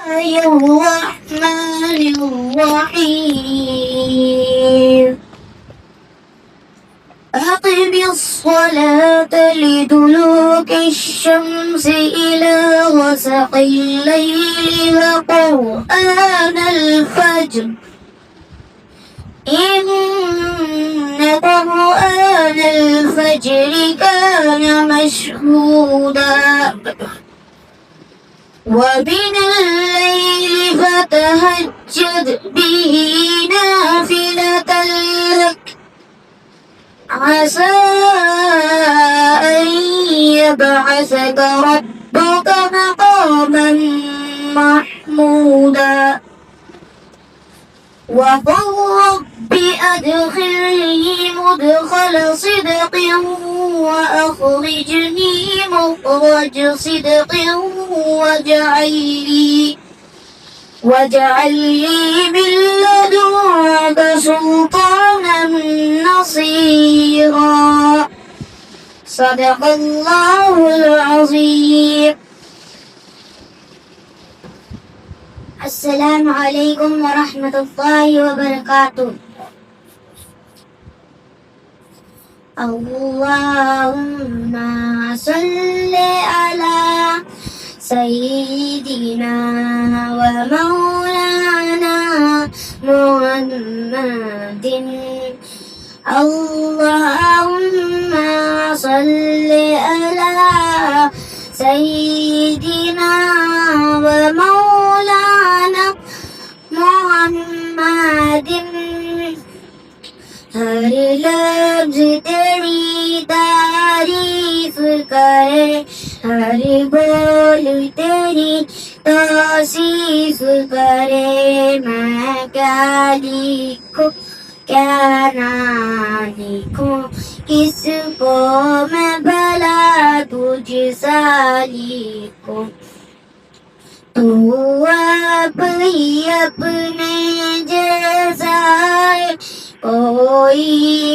الرحمن الرحيم أقم الصلاة لدلوك الشمس إلى غسق الليل وقرآن الفجر إن قرآن الفجر كان مشهودا ومن الليل فتهجد به نافلة لك عسى أن يبعثك ربك مقاما محمودا وقل رب أدخلني مدخل صدق وأخرجني مخرج صدق واجعل لي من لدنك سلطانا نصيرا صدق الله العظيم. السلام عليكم ورحمة الله وبركاته. اللهم صل على سيدنا ومولانا محمد. اللهم صل على سيدنا ومولانا محمد. ہر لفظ تیری تعریف کرے، ہر بول تیری توصیف کرے. میں کیا لکھوں کیا نہ لکھوں، کس کو میں بھلا تجھ سا لکھوں. تو آپ ہی اپنے جیسا ہے، کوئی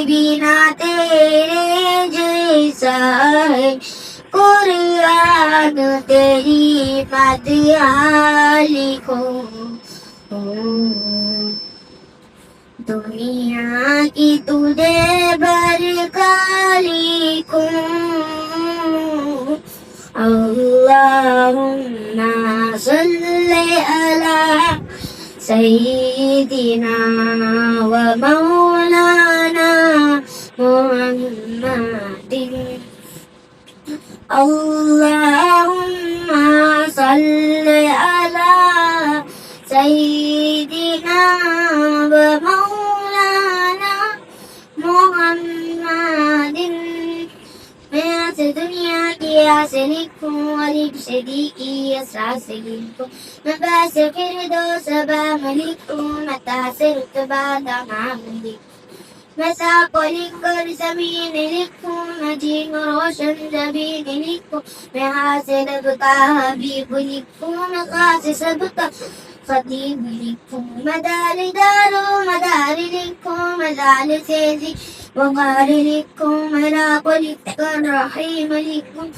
بھی نہ تیرے جیسا ہے. قرآن تیری مدح لکھوں، دنیا کی تجھے برکات لکھوں. اللہم صلی علی سیدنا و مولانا محمد. اللہم صلی علی سیدنا و مولانا محمد. میں آسے دنیا کی آسے لکھوں، غریب سے دی کی اسرار سے لکھوں. میں باعث فردوس بام لکھوں، متا سے رتبہ تمام لکھوں. میں ساق لکھ کر زمین لکھوں، میں جین روشن زمین لکھوں. میں حاصل سب کا حبیب لکھوں، میں خاص سب کا خطیب لکھوں. مدار دارو مدار لکھوں، مدار سیزی وغار لکھوں. میں راق لکھ کر رحیم لکھوں،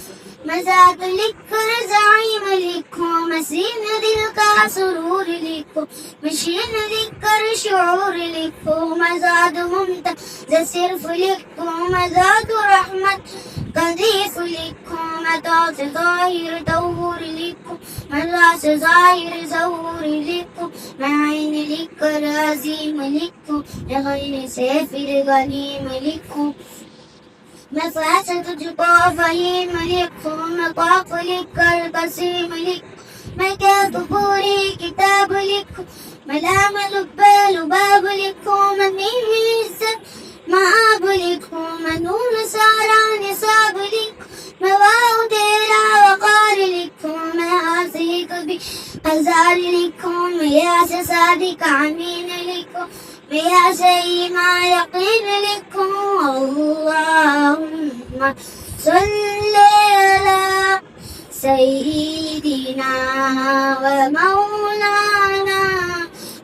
میں ذات لکھ کر زعیم لکھوں. میں سین دل کا سرور لکھوں، میں شین لکھ کر شعور لکھوں. میں ذات ممتاز صرف لکھوں، میں ذات رحمت کا ضیف لکھوں. میں تو سے ظاہر ظہور لکھوں، میں لا سے ظاہر ظہور لکھوں. میں عین لکھ کر عظیم لکھوں، میں غین سے پھر غنیم لکھوں. میں فا سے تجھ کو فہیم لکھوں، میں قاف لکھ کر قسیم لکھوں. میں کیا تو پوری کتاب لکھوں، میں لام لبا لباب لکھوں. میں میم عزت معاب لکھوں، میں نون سارا نصاب لکھوں. میں واو تیرا وقار لکھوں، میں آسی کبھی ہزار لکھوں. میں یا سے صادق امین لکھوں، میں یا سے ایمان یقین لکھوں. اللہم صلی علی سیدنا و مولانا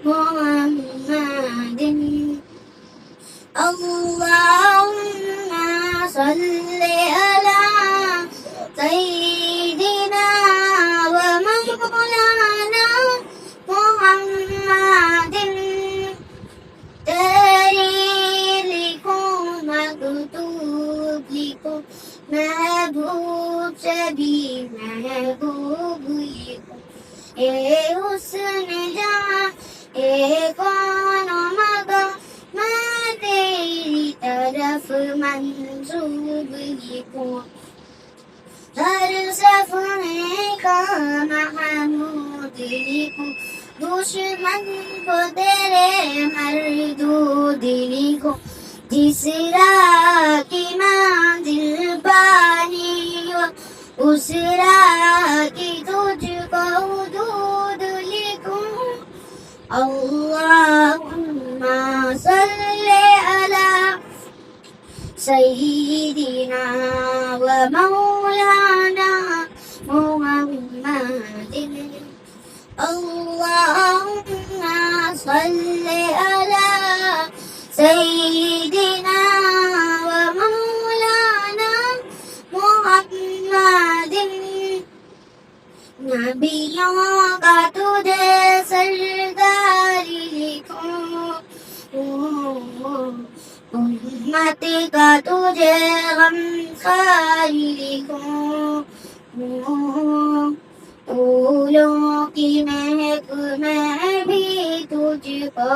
محمد. اللہم صلی علی سیدنا و مولانا اے حسن جہاں اے کون و مکان میں تیری طرف منسوب لکھوں ہر صف میں کا محمود لکھوں دشمن کو تیرے مردود لکھوں جس راہ کی منزل پانی ہو اس راہ کی تجھ کو حدود لکھوں اللہم صلی علی سیدنا و مولانا محمد اللہم صلی علی سیدنا و مولانا محمد نبیوں کا تجھے سرداری لکھوں امت کا تجھے غم خاری لکھوں پھولوں کی مہک میں بھی تجھ کو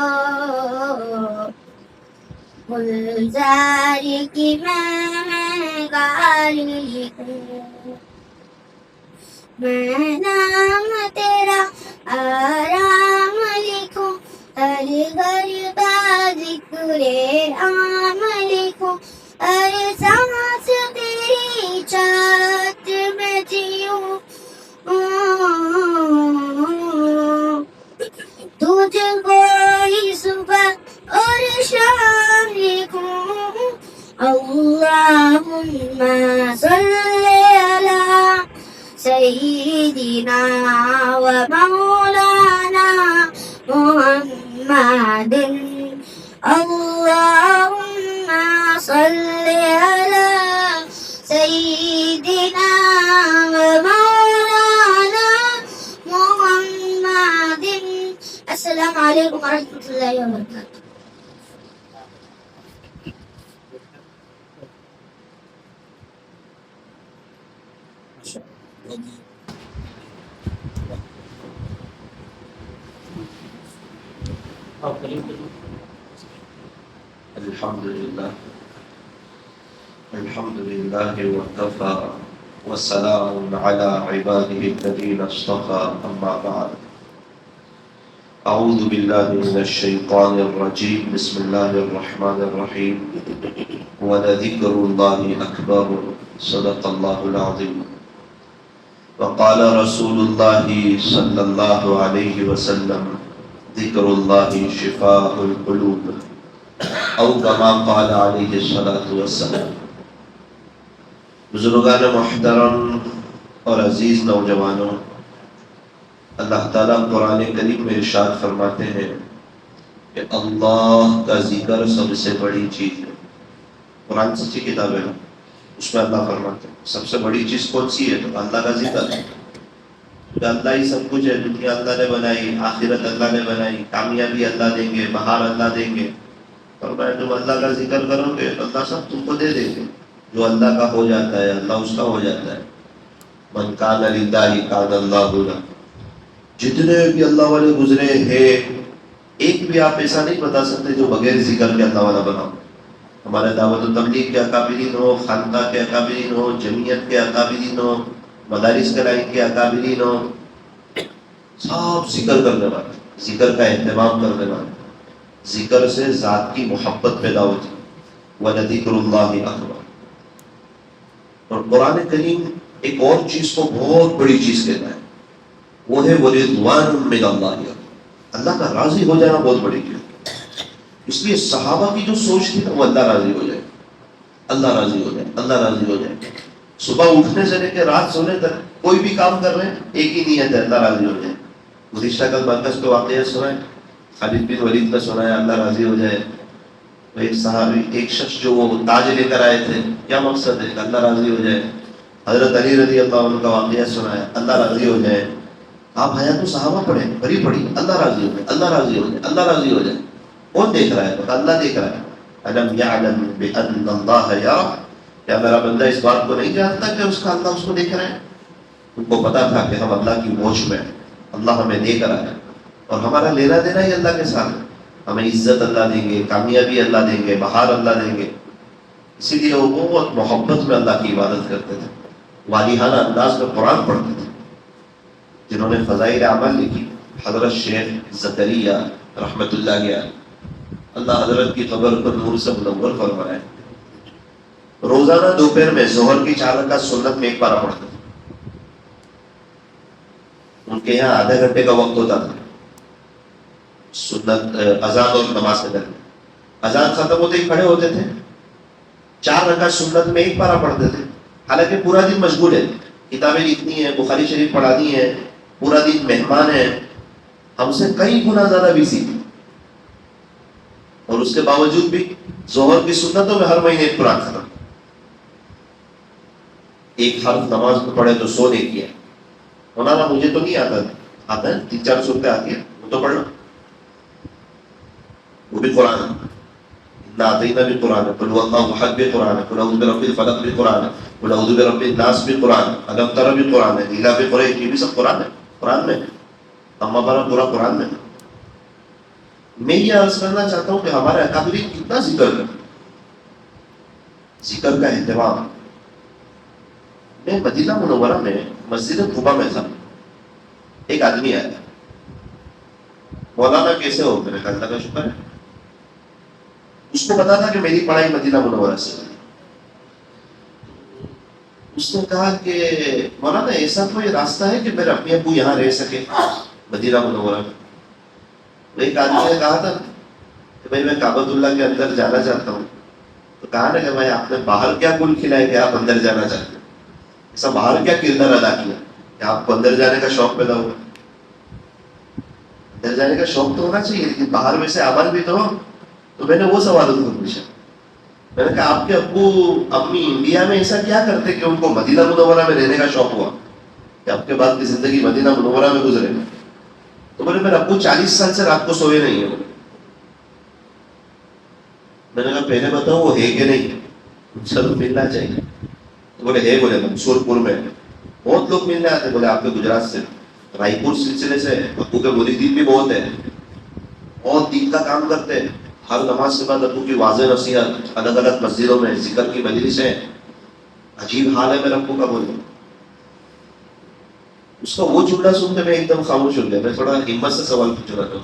گلزار کی میں گال لکھوں میں نام تیرا آرام لکھوں ہر گھر کا ذکر عام لکھوں ہر سانس تیری چھات میں جیوں تجھ کو ہی صبح اور شام لکھوں اللہم صلی علی سیدنا و مولانا محمد اللہم صلی علی سیدنا و مولانا محمد السلام علیکم ورحمۃ اللہ وبرکاتہ. الحمد لله وكفى والسلام على عباده الذين اصطفى أما بعد أعوذ بالله من الشيطان الرجيم بسم الله الرحمن الرحيم ولذكر الله أكبر صدق الله العظيم وقال رسول الله صلى الله عليه وسلم ذكر الله شفاء القلوب او كما قال عليه الصلاة والسلام. بزرگان محترم اور عزیز نوجوانوں، اللہ تعالیٰ قرآن کریم میں ارشاد فرماتے ہیں کہ اللہ کا ذکر سب سے بڑی چیز ہے. قرآن سچی کتاب ہے، اس میں اللہ فرماتے ہیں سب سے بڑی چیز کون سی ہے؟ تو اللہ کا ذکر ہے. اللہ ہی سب کچھ ہے، دنیا اللہ نے بنائی، آخرت اللہ نے بنائی، کامیابی اللہ دیں گے، بہار اللہ دیں گے. فرمایا تم اللہ کا ذکر کرو گے تو اللہ سب تم کو دے دیں گے. جو اللہ کا ہو جاتا ہے اللہ اس کا ہو جاتا ہے. من کان للہ کان اللہ لہ. جتنے بھی اللہ والے گزرے ہیں ایک بھی آپ ایسا نہیں بتا سکتے جو بغیر ذکر کے اللہ والا بناؤ. ہمارے دعوت و تبلیغ کے اکابرین ہو، خانقاہ کے اکابرین ہو، جمعیت کے اکابرین ہو، مدارس کے لائن کے اکابرین ہو، سب ذکر کرنے والے، ذکر کا اہتمام کرنے والے. ذکر سے ذات کی محبت پیدا ہوتی. وَلَذِكْرُ اللَّهِ أَكْبَرُ. اور قرآن کریم ایک اور چیز کو بہت بڑی چیز کہتا ہے، وہ ہے وَرِضْوَانٌ مِّنَ اللَّهِ. اللہ کا راضی ہو جانا بہت بڑی چیز. اس لیے صحابہ کی جو سوچ تھی نا، وہ اللہ راضی ہو جائے، اللہ راضی ہو جائے، اللہ راضی ہو جائے. صبح اٹھنے سے لے کے رات سونے تک کوئی بھی کام کر رہے ہیں ایک ہی نیت ہے، اللہ راضی ہو جائے. گزشتہ کل مرکز کے واقعہ سنائے، خالد بن ولید کا سنایا اللہ راضی ہو جائے. ایک صحابی، ایک شخص جو وہ تاج لے کر آئے تھے، کیا مقصد ہے؟ اللہ راضی ہو جائے. حضرت علی رضی اللہ عنہ کا واقعہ سنایا اللہ راضی ہو جائے. آپ حیات الصحابہ پڑھیں، بڑی پڑھی، اللہ راضی ہو جائے، اللہ راضی ہو جائے، اللہ راضی ہو جائے. کون دیکھ رہا ہے؟ اللہ دیکھ رہا ہے. الم یعلم بان اللہ یرى. کیا میرا بندہ اس بات کو نہیں جانتا کہ اس کا اللہ اس کو دیکھ رہا ہے؟ ان کو پتا تھا کہ ہم اللہ کی ہوش میں ہیں. اللہ ہمیں دے کر آیا اور ہمارا لینا دینا ہی اللہ کے ساتھ ہے. ہمیں عزت اللہ دیں گے, کامیابی اللہ دیں گے, بہار اللہ دیں گے. اسی لیے وہ بہت محبت میں اللہ کی عبادت کرتے تھے, والہانہ انداز میں قرآن پڑھتے تھے. جنہوں نے فضائل اعمال لکھی حضرت شیخ زکریا رحمۃ اللہ علیہ, اللہ حضرت کی قبر پر نور سے منور فرمائے. روزانہ دوپہر میں ظہر کی 4 رکعت سنت میں ایک پارہ پڑھتے تھے. ان کے یہاں آدھے گھنٹے کا وقت ہوتا تھا سنت اذان اور نماز کے درمیان. اذان ختم ہوتے ہی کھڑے ہوتے تھے, 4 رکعت سنت میں ایک پارہ پڑھتے تھے. حالانکہ پورا دن مشغول ہے, کتابیں لکھنی ہیں, بخاری شریف پڑھانی ہے, پورا دن مہمان ہے, ہم سے کئی گنا زیادہ بزی, اور اس کے باوجود بھی ظہر کی سنتوں میں ہر مہینے ایک قرآن ختم. ایک حرف نماز میں پڑھے تو 100 نیکی ہے. مولانا مجھے تو نہیں آتا ہے 3-4 سورتیں آتی ہے, وہ تو پڑھنا, وہ بھی قرآن ہے. انا اعطیناک بھی قرآن ہے, قل هو اللہ احد بھی قرآن ہے, قل اعوذ برب الفلق بھی قرآن ہے, قل اعوذ برب الناس بھی قرآن ہے, الم تر بھی قرآن ہے, لیلا بھی قریش, یہ بھی سب قرآن ہے. قرآن میں اما بارہ پورا قرآن میں. میں یہ عرض کرنا چاہتا ہوں کہ ہمارے اکابرین کتنا ذکر کرتے, ذکر کا اہتمام. میں مدینہ منورہ میں مسجد قباء میں تھا, ایک آدمی آیا, مولانا کیسے ہو؟ میں نے کہا اللہ کا شکر ہے. اس کو پتا تھا کہ میری پڑھائی مدینہ منورہ سے. اس نے کہا کہ مولانا ایسا کوئی راستہ ہے کہ میرے امی ابو یہاں رہ سکے مدینہ منورہ میں؟ ایک آدمی نے کہا تھا کہ بھائی میں کعبۃ اللہ کے اندر جانا چاہتا ہوں. تو کہا نا کہ بھائی آپ نے باہر کیا گل کھلایا کہ آپ اندر جانا چاہتے ہیں؟ ایسا باہر کیا کردار ادا کیا کہ آپ کو اندر جانے کا شوق پیدا ہوا؟ اندر جانے کا شوق تو ہونا چاہیے, لیکن باہر میں سے عمل بھی تو ہو. تو میں نے وہ سوال ان کو پوچھا, میں نے کہا آپ کے ابو امی انڈیا میں ایسا کیا کرتے کہ ان کو مدینہ منورہ میں رہنے کا شوق ہوا کہ آپ کے بعد کی زندگی مدینہ منورہ میں گزرے؟ تو بولے میرے ابو 40 سال سے رات کو سوئے نہیں ہیں. میں نے کہا پہلے بتاؤ وہ ہے کہ نہیں, ان سے تو ملنا چاہیے. تو بولے ہے, بولے منصور پور میں بہت لوگ ملنے آتے. بولے آپ کے گجرات سے, رائے پور سلسلے سے ابو کے مریدین بھی بہت ہیں, بہت دین کا کام کرتے ہیں. ہر نماز کے بعد ابو کی واضح نصیحت, الگ الگ مسجدوں میں ذکر کی مجلس ہے. عجیب حال ہے میرے ابو کا. بولے اس کا وہ جملہ سن کے میں ایک دم خاموش ہو گیا. میں تھوڑا ہمت سے سوال پوچھ رہا تھا.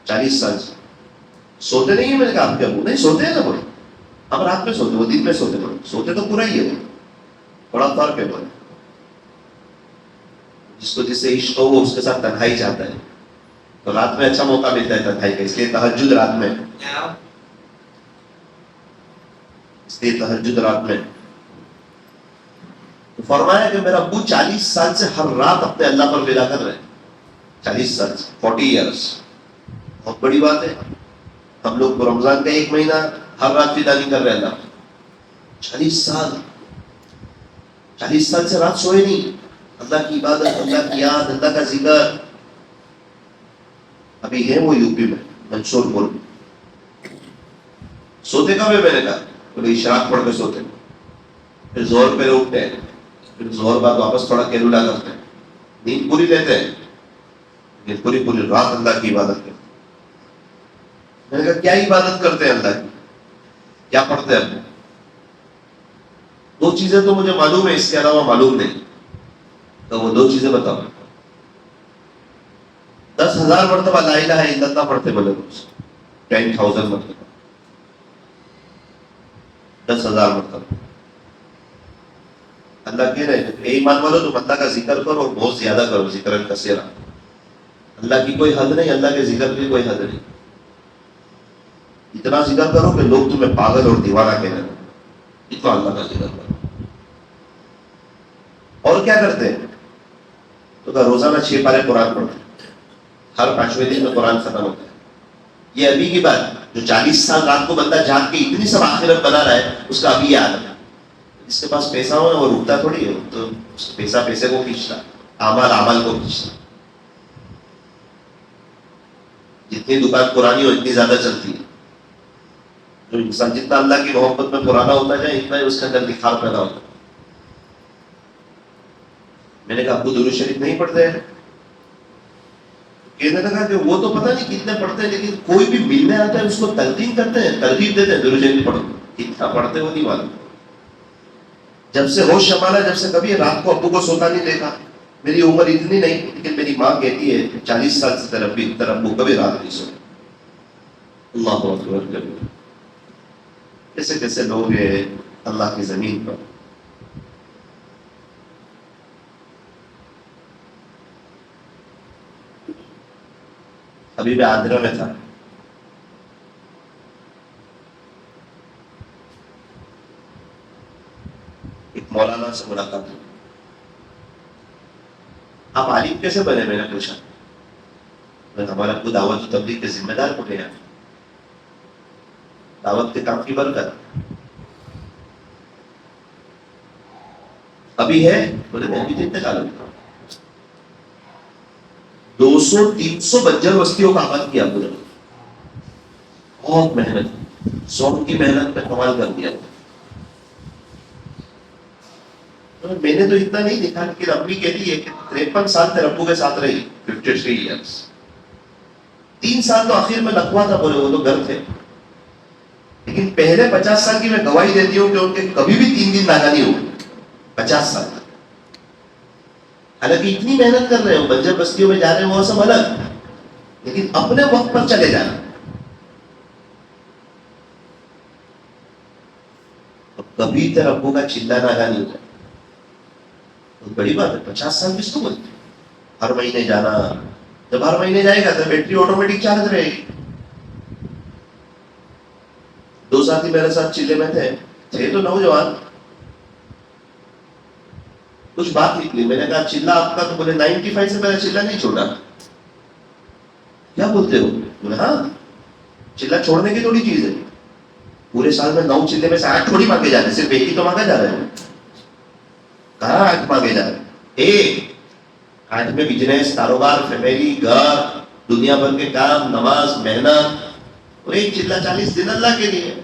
40 سال سے سوتے نہیں ہیں؟ میں نے کہا آپ کے ابو نہیں سوتے ہیں نا. بولے ہم رات میں سوتے, وہ دن میں سوتے. بولے سوتے تو پورا ہی ہے, تھوڑا فرق ہے. بولے جس کو جس سے عشق ہو وہ اس کے ساتھ تنہائی چاہتا ہے, تو رات میں اچھا موقع ملتا ہے تنہائی کا, اس لیے تہجد رات میں, اس لیے تہجد رات میں. تو فرمایا کہ میرا ابو 40 سال سے ہر رات اپنے اللہ پر فدا کر رہے ہیں. 40 سال سے 40 ایئرس, بہت بڑی بات ہے. ہم لوگ رمضان کا 1 مہینہ ہر رات فدا نہیں کر رہے اللہ. 40 سال سے رات سوئے نہیں. اللہ کی عبادت, اللہ کی یاد, اللہ کا ذکر. ابھی ہے وہ یو پی میں منصور پور میں. سوتے کب ہے؟ میں نے کہا بولے اشراق پڑھ کے سوتے, پھر زہر پہ اٹھتے ہیں, پھر زہر بعد واپس تھوڑا کیلولا کرتے ہیں, نیند پوری لیتے ہیں, لیکن پوری رات اللہ کی عبادت کرتے ہیں. میں نے کہا کیا عبادت کرتے ہیں اللہ کی, کیا پڑھتے ہیں؟ 2 چیزیں تو مجھے معلوم ہے, اس کے علاوہ معلوم نہیں. تو وہ 2 چیزیں بتاؤ. 10,000 مرتبہ لا الہ الا اللہ پڑھتے بولے, 10,000 مرتبہ, 10,000 مرتبہ. اللہ کہہ رہے ہیں اے ایمان والو تم اللہ کا ذکر کرو اور بہت زیادہ کرو, ذکر کثیرا. اللہ کی کوئی حد نہیں, اللہ کے ذکر کی کوئی حد نہیں. اتنا ذکر کرو کہ لوگ تمہیں پاگل اور دیوانہ کہہ رہے ہیں, اتنا اللہ کا ذکر کرو. اور کیا کرتے ہیں؟ تو کہ روزانہ 6 پارے قرآن پڑھتے ہیں, ہر 5ویں دن میں قرآن ختم ہوتا ہے. یہ ابھی کی بات, جو 40 سال رات کو بندہ جاگ کے اتنی سب آخرت بنا رہا ہے, اس کا ابھی یاد ہے. جس کے پاس پیسہ ہو نا وہ رکتا تھوڑی ہے, تو پیسہ پیسے کو کھینچتا, اعمال کو کھینچتا. جتنی دکان پرانی ہو اتنی زیادہ چلتی ہے. جو انسان جتنا اللہ کی محبت میں پرانا ہوتا جائے اتنا ہی اس کے اندر نکھار پیدا ہوتا ہے. میں نے کہا ابو درود شریف نہیں پڑھتے ہیں؟ کہنے لگا کہ وہ تو پتہ نہیں کتنے پڑھتے ہیں، لیکن کوئی بھی ملنے آتا ہے اس کو تلقین کرتے ہیں، ترغیب دیتے ہیں درود شریف پڑھو. کتنا پڑھتے وہ نہیں معلوم. جب سے ہوش سنبھالا، جب سے کبھی رات کو ابو کو سوتا نہیں دیکھا. میری عمر اتنی نہیں، لیکن میری ماں کہتی ہے 40 سال سے تیرا ابو کبھی رات نہیں سوتا. اللہ اکبر. کیسے کیسے لوگ ہیں اللہ کی زمین پر. ابھی میں آندھرا میں تھا، ایک مولانا سے ملاقات ہوئی. آپ عالم کیسے بنے؟ میں نے پوچھا. ہمارا ابو دعوت و تبلیغ کے ذمہ دار ہو گیا، دعوت کے کام کی برکت. ابھی ہے؟ بولے میں ابھی تو انتقال ہو گیا. 200-300 بنجر بستیوں کا آباد کیا پورا. بہت محنت، زون کی محنت پہ کمال کر دیا. میں نے تو اتنا نہیں دیکھا، لیکن امی کہتی ہے کہ 53 سال تیرے ابو کے ساتھ رہی. 53 ایئرس. 3 سال تو آخر میں لکھوا تھا، بولے وہ تو گھر تھے. لیکن پہلے 50 سال کی میں گواہی دیتی ہوں کہ ان کے کبھی بھی 3 دن ناگا نہیں ہوئے. 50 سال. حالانکہ اتنی محنت کر رہے ہو، بنجر بستیوں میں جا رہے ہیں، وہ سب الگ، لیکن اپنے وقت پر چلے جانا. کبھی تیرے ابو کا چلا ناگا نہیں ہوتا. بڑی بات ہے. 50 سال کس کو بولتے؟ ہر مہینے جانا. جب ہر مہینے جائے گا تو بیٹری آٹومیٹک چارج رہے گی. 2 ساتھی میرے ساتھ چلے میں تھے تو نوجوان. کچھ بات نکلی، میں نے کہا چلا آپ کا؟ تو بولے 95 سے میرا چلا نہیں چھوٹا. کیا بولتے ہو؟ بولے ہاں، چلا چھوڑنے کی تھوڑی چیز ہے. پورے سال میں 9 چلے میں سے 8 تھوڑی مانگے جا رہے، صرف ایک ہی تو مانگا جا رہا ہے. کہاں 8 مانگے جا رہے؟ ایک 8 میں بزنس، کاروبار، فیملی، گھر، دنیا بھر کے کام، نماز، محنت. اور ایک چلا 40 دن اللہ کے لیے.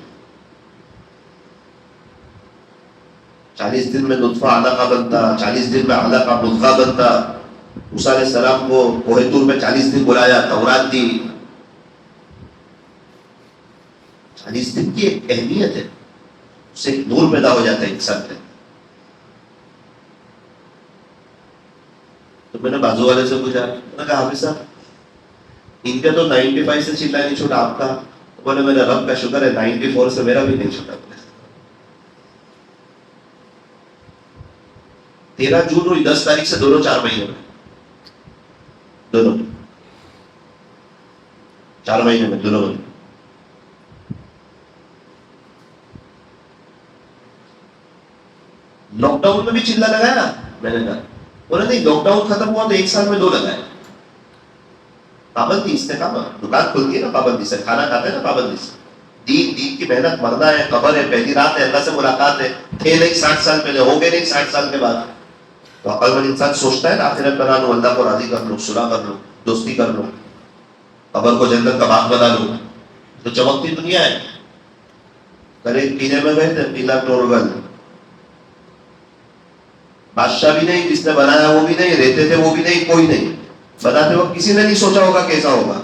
40 دن میں نطفہ علقہ بنتا، 40 دن میں علقہ مضغہ بنتا. موسیٰ علیہ السلام کو کوہ طور میں 40 دن بلایا، تورات دی. 40 دن کی ایک اہمیت ہے، اس سے ایک نور پیدا ہو جاتا ہے انسان پہ. تو میں نے بازو والے سے پوچھا، میں نے کہا حافظ صاحب ان کے تو 95 سے چلا نہیں چھوٹا، آپ کا؟ بولے میرے رب کا شکر ہے 94 سے میرا بھی نہیں چھوٹا. 13 جون ہوئی، 10 تاریخ سے دونوں 4 مہینے میں، دونوں 4 مہینے میں دونوں میں. لاک ڈاؤن میں بھی چلا لگایا. میں نے کہا، بولے نہیں لاک ڈاؤن ختم ہوا تو 1 سال میں 2 لگائے. پابندی استقامت. دکان کھلتی ہے نا پابندی سے، کھانا کھاتے ہیں نا پابندی سے. دین کی محنت، مرنا ہے، قبر ہے، پہلی رات ہے، اللہ سے ملاقات ہے. تھے نہیں 60 سال پہلے، ہو گئے نہیں 60 سال کے بعد. تو عقل مند انسان سوچتا ہے نا آخرت بنا لوں، اللہ کو راضی کر لوں، صلح کر لوں، دوستی کر لوں، قبر کو جنت کا باغ بنا لوں. تو چمکتی دنیا ہے. کل ایک پینے میں گئے تھے، پیلا ٹورگل. بادشاہ بھی نہیں، جس نے بنایا وہ بھی نہیں، رہتے تھے وہ بھی نہیں، کوئی نہیں. بناتے وقت کسی نے نہیں سوچا ہوگا کیسا ہوگا،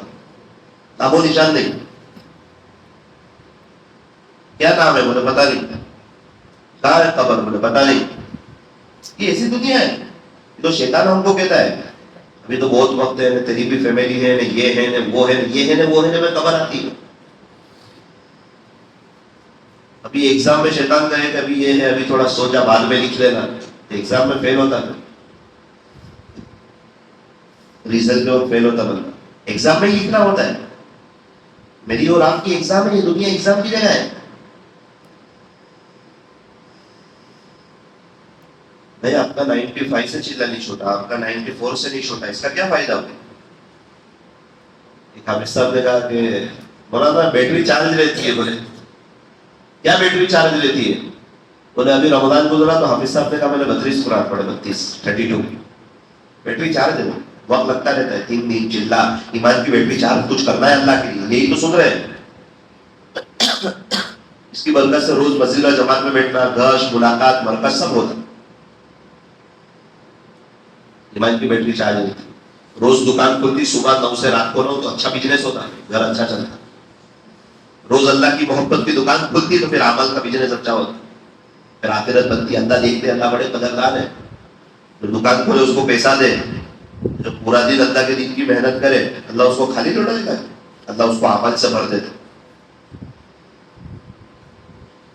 نام و نشان نہیں. کیا نام ہے؟ بولے پتا نہیں. کہاں ہے قبر؟ بولے پتا نہیں. یہ ایسی دنیا ہے. یہ تو شیطان ہم کو کہتا ہے ابھی تو بہت وقت ہے، تیری بھی فیملی ہے، یہ ہے نا وہ ہے، یہ ہے نا وہ ہے، میں قبر آتی ہے. ابھی ایگزام میں شیطان کہے کہ ابھی یہ ہے، ابھی تھوڑا سوچا بعد میں لکھ لینا. ایگزام میں فیل ہوتا ہے، ریزلٹ میں اور فیل ہوتا بندہ. ایگزام میں لکھنا ہوتا ہے. میری اور آپ کی ایگزام ہے، یہ دنیا ایگزام کی جگہ ہے. بھائی آپ کا 95 سے چلا نہیں چھوٹا، آپ کا 94 سے نہیں چھوٹا، اس کا کیا فائدہ ہوگا؟ ایک حافظ صاحب نے کہا کہ مولانا بیٹری چارج رہتی ہے. بولے کیا بیٹری چارج رہتی ہے؟ بولے ابھی رمضان گزرا تو حافظ صاحب نے کہا میں نے 32 قرآن پڑھے، 32 بیٹری چارج ہے. وقت لگتا رہتا ہے، 3 دن چلا. ایمان کی بیٹری چارج کچھ کرنا ہے اللہ کے لیے، یہی تو سن رہے ہیں. اس کی برکت سے روز مسجد اور جماعت میں بیٹھنا، گشت، ملاقات، مرکز سب ہوتا. دماغ کی بیٹری چارج ہوتی. روز دکان کھلتی صبح 9 سے رات کو 9 تو اچھا بزنس ہوتا, گھر اچھا چلتا. روز اللہ کی محبت کی دکان کھلتی تو پھر عمل کا بزنس اچھا ہوتا. پھر آخرت بنتی, اللہ دیکھتے اللہ بڑے قدردان ہے. جو دکان کھولے اس کو پیسہ دے, جو پورا دن اللہ کے دین کی محنت کرے اللہ اس کو خالی لوٹائے گا, اللہ اس کو عمل سے بھر دیتے.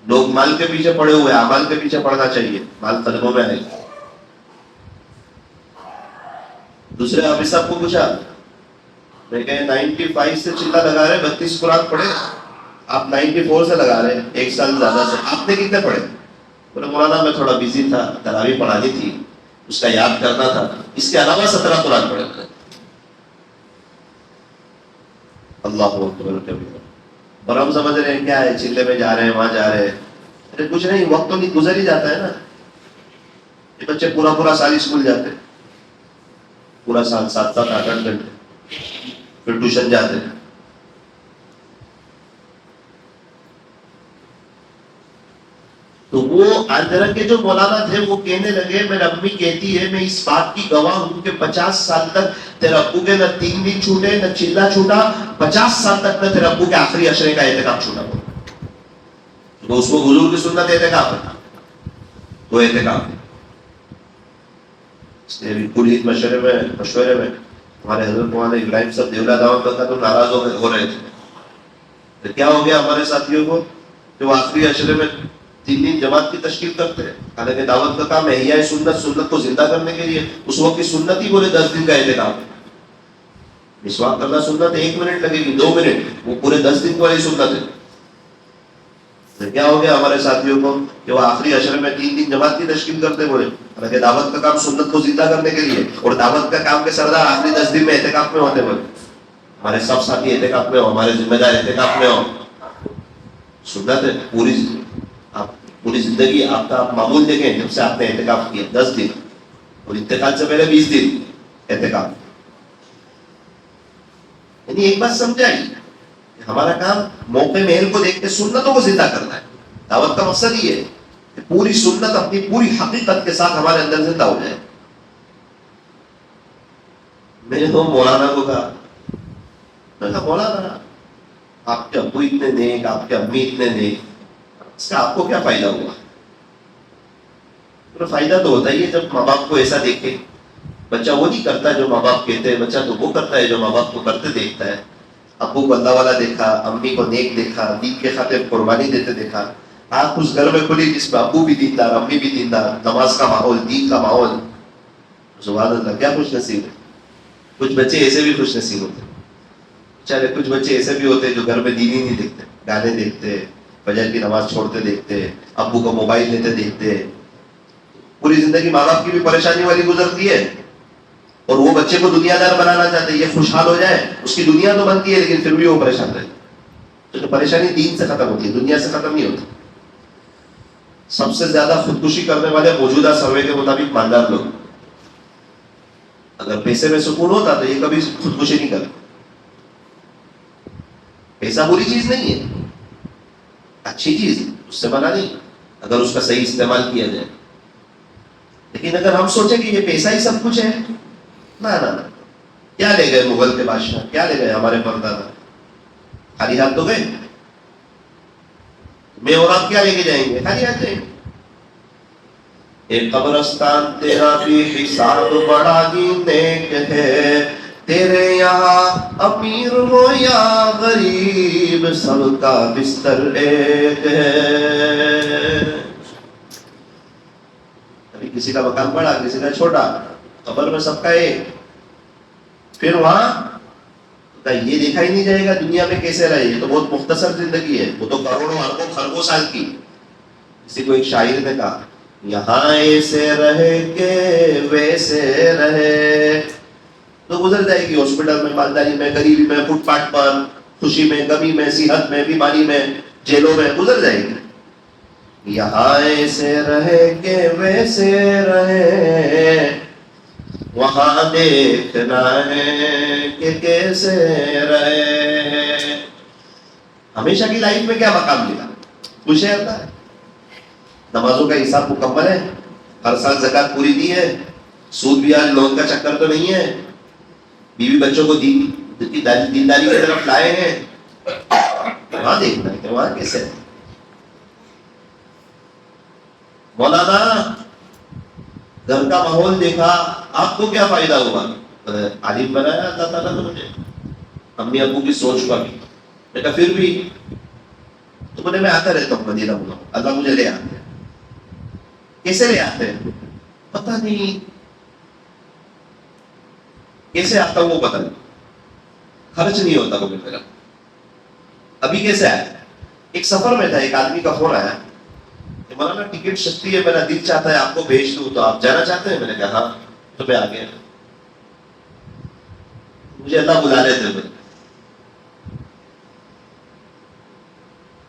لوگ مال کے پیچھے پڑے ہوئے, عمل کے پیچھے پڑنا چاہیے, مال قدموں میں آئے گا. دوسرے حافظ صاحب کو پوچھا, میں کہ 95 سے چلا لگا رہے, 32 قرآن پڑھے, آپ 94 سے لگا رہے, ایک سال زیادہ سے, آپ نے کتنے پڑھے؟ بولے مولانا میں تھوڑا بزی تھا, تراویح پڑھانی تھی, اس کا یاد کرنا تھا, اس کے علاوہ 17 قرآن پڑھے. اللہ اکبر کبیر. اور ہم سمجھ رہے ہیں کیا ہے, چلے میں جا رہے ہیں, وہاں جا رہے ہیں. ارے کچھ نہیں, وقت تو نہیں گزر ہی جاتا ہے نا. یہ بچے پورا سال اسکول جاتے, پورا سال 7-8 گھنٹے, پھر ٹیوشن جاتے. تو وہ آندھرا کے جو مولانا تھے وہ کہنے لگے, میری امی کہتی ہے میں اس بات کی گواہ ہوں کہ 50 سال تک تیرے ابو کے نہ 3 دن چھوٹے نہ چلا چھوٹا, 50 سال تک نہ تیرے ابو کے آخری عشرے کا اعتکاف چھوٹا. تو اس کو حضور کی سنت اعتکاف ہے, وہ اعتکاف. اس لیے پوری مشورے میں ہمارے حضرت مولانا ابراہیم صاحب دیولا دعوت کا تو ناراض ہو رہے تھے. تو کیا ہو گیا ہمارے ساتھیوں کو کہ وہ آخری عشرے میں 3 دن جماعت کی تشکیل کرتے ہیں. حالانکہ دعوت کا کام ہے احیاء سنت کو زندہ کرنے کے لیے. اس وقت کی سنت ہی بولے 10 دن کا اعتکاف ہے. مسواک کرنا سنت 1 منٹ لگے گی, 2 منٹ, وہ پورے 10 دن والی سنت ہے. تو کیا ہو گیا ہمارے ساتھیوں کو کہ وہ آخری عشرے میں 3 دن جماعت کی تشکیل کرتے بولے. حالانکہ دعوت کا کام سنت کو زندہ کرنے کے لیے, اور دعوت کا کام کے سردار آخری 10 دن میں اعتکاف میں ہوتے بولے. ہمارے سب ساتھی اعتکاف میں ہو, ہمارے ذمہ دار اعتکاف میں ہو. سنت ہے پوری زندگی آپ کا آپ معمول دیکھیں, جب سے آپ نے اعتکاف کیا 10 دن, اور انتقال سے پہلے 20 دن اعتکاف. یعنی ایک بات سمجھائی, ہمارا کام موقع محل کو دیکھ کے سنتوں کو زندہ کرنا ہے. دعوت کا مقصد یہ ہے کہ پوری سنت اپنی پوری حقیقت کے ساتھ ہمارے اندر زندہ ہو جائے. میں نے تو مولانا کو کہا, میں نے کہا مولانا آپ کے ابو اتنے نیک, آپ کے امی اتنے نیک, اس کا آپ کو کیا فائدہ ہوا؟ تو فائدہ تو ہوتا ہی ہے جب ماں باپ کو ایسا دیکھے. بچہ وہ نہیں کرتا جو ماں باپ کہتے ہیں, بچہ تو وہ کرتا ہے جو ماں باپ کو کرتے دیکھتا ہے. ابو کو اللہ والا دیکھا, امی کو نیک دیکھا, دین کے خاطر قربانی دیتے دیکھا. آنکھ اس گھر میں کھلی جس میں ابو بھی دیندار, امی بھی دیندار, نماز کا ماحول, دین کا ماحول. سبحان اللہ, کیا خوش نصیب ہے. کچھ بچے ایسے بھی خوش نصیب ہوتے ہیں. چلے کچھ بچے ایسے بھی ہوتے ہیں جو گھر میں دین ہی نہیں دیکھتے, گانے دیکھتے, فجر کی نماز چھوڑتے دیکھتے, ابو کو موبائل لیتے دیکھتے. پوری زندگی ماں باپ کی بھی پریشانی والی گزرتی ہے, اور وہ بچے کو دنیا دار بنانا چاہتے ہیں, یہ خوشحال ہو جائے, اس کی دنیا تو بنتی ہے لیکن پھر بھی وہ پریشان رہتے. تو پریشانی دین سے ختم ہوتی ہے, دنیا سے ختم نہیں ہوتی. سب سے زیادہ خودکشی کرنے والے موجودہ سروے کے مطابق مالدار لوگ. اگر پیسے میں سکون ہوتا تو یہ کبھی خودکشی نہیں کرتے. پیسہ بری چیز نہیں ہے, اچھی چیز ہے, اس سے منع نہیں اگر اس کا صحیح استعمال کیا جائے. لیکن اگر ہم سوچیں کہ یہ پیسہ ہی سب کچھ ہے, نہ کیا لے گئے مغل کے بادشاہ, کیا لے گئے ہمارے پردادا, خالی ہاتھ تو گئے. میں اور آپ کیا لے کے جائیں گے, خالی ہاتھ جائیں گے. ایک قبرستان تیرا بھی حساب بڑا ہی نیک ہے, تیرے یہاں امیر ہو یا غریب سب کا بستر ایک ہے. ابھی کسی کا مکان بڑا, کسی کا چھوٹا, قبر میں سب کا ایک. پھر وہاں یہ دیکھا ہی نہیں جائے گا دنیا میں کیسے رہے, یہ تو بہت مختصر زندگی ہے, وہ تو کروڑوں اربوں خربوں سال کی. کسی کو ایک شاعر نے کہا, یہاں ایسے رہے کہ ویسے رہے. تو گزر جائے گی ہاسپٹل میں, مالداری میں, غریبی میں, فٹ پاتھ پر, خوشی میں, غمی میں, صحت میں, بیماری میں, جیلوں میں, گزر جائے گی. یہاں ایسے رہے کہ ویسے رہے, وہاں دیکھنا ہے کہ کیسے رہے. ہمیشہ کی لائف میں کیا مقام ملا, خوش ہے اللہ ہے, نمازوں کا حساب مکمل ہے, ہر سال زکات پوری دی ہے, سود بھی آج لون کا چکر تو نہیں ہے، بیوی بچوں کو دینداری کی طرف لائے ہیں، وہاں دیکھنا ہے کہ وہاں کیسے ہے۔ مولانا گھر کا ماحول دیکھا، آپ کو کیا فائدہ ہوا؟ عالم بنایا اللہ تعالیٰ نے مجھے، امی ابو کی سوچ پر میں کہا پھر بھی تو میں آتا رہتا ہوں مدینہ منورہ، اللہ مجھے لے آتے ہیں۔ کیسے لے آتے ہیں پتہ نہیں، کیسے آتا ہوں وہ پتہ نہیں، خرچ نہیں ہوتا وہ میرا۔ ابھی کیسے آیا؟ ایک سفر میں تھا، ایک آدمی کا فون آیا کہ مولانا ٹکٹ سستی ہے، میرا دل چاہتا ہے آپ کو بھیج دوں، تو آپ جانا چاہتے ہیں؟ میں نے کہا ہاں، تو میں آ گیا۔ مجھے اللہ بلا لیتے ہوئے،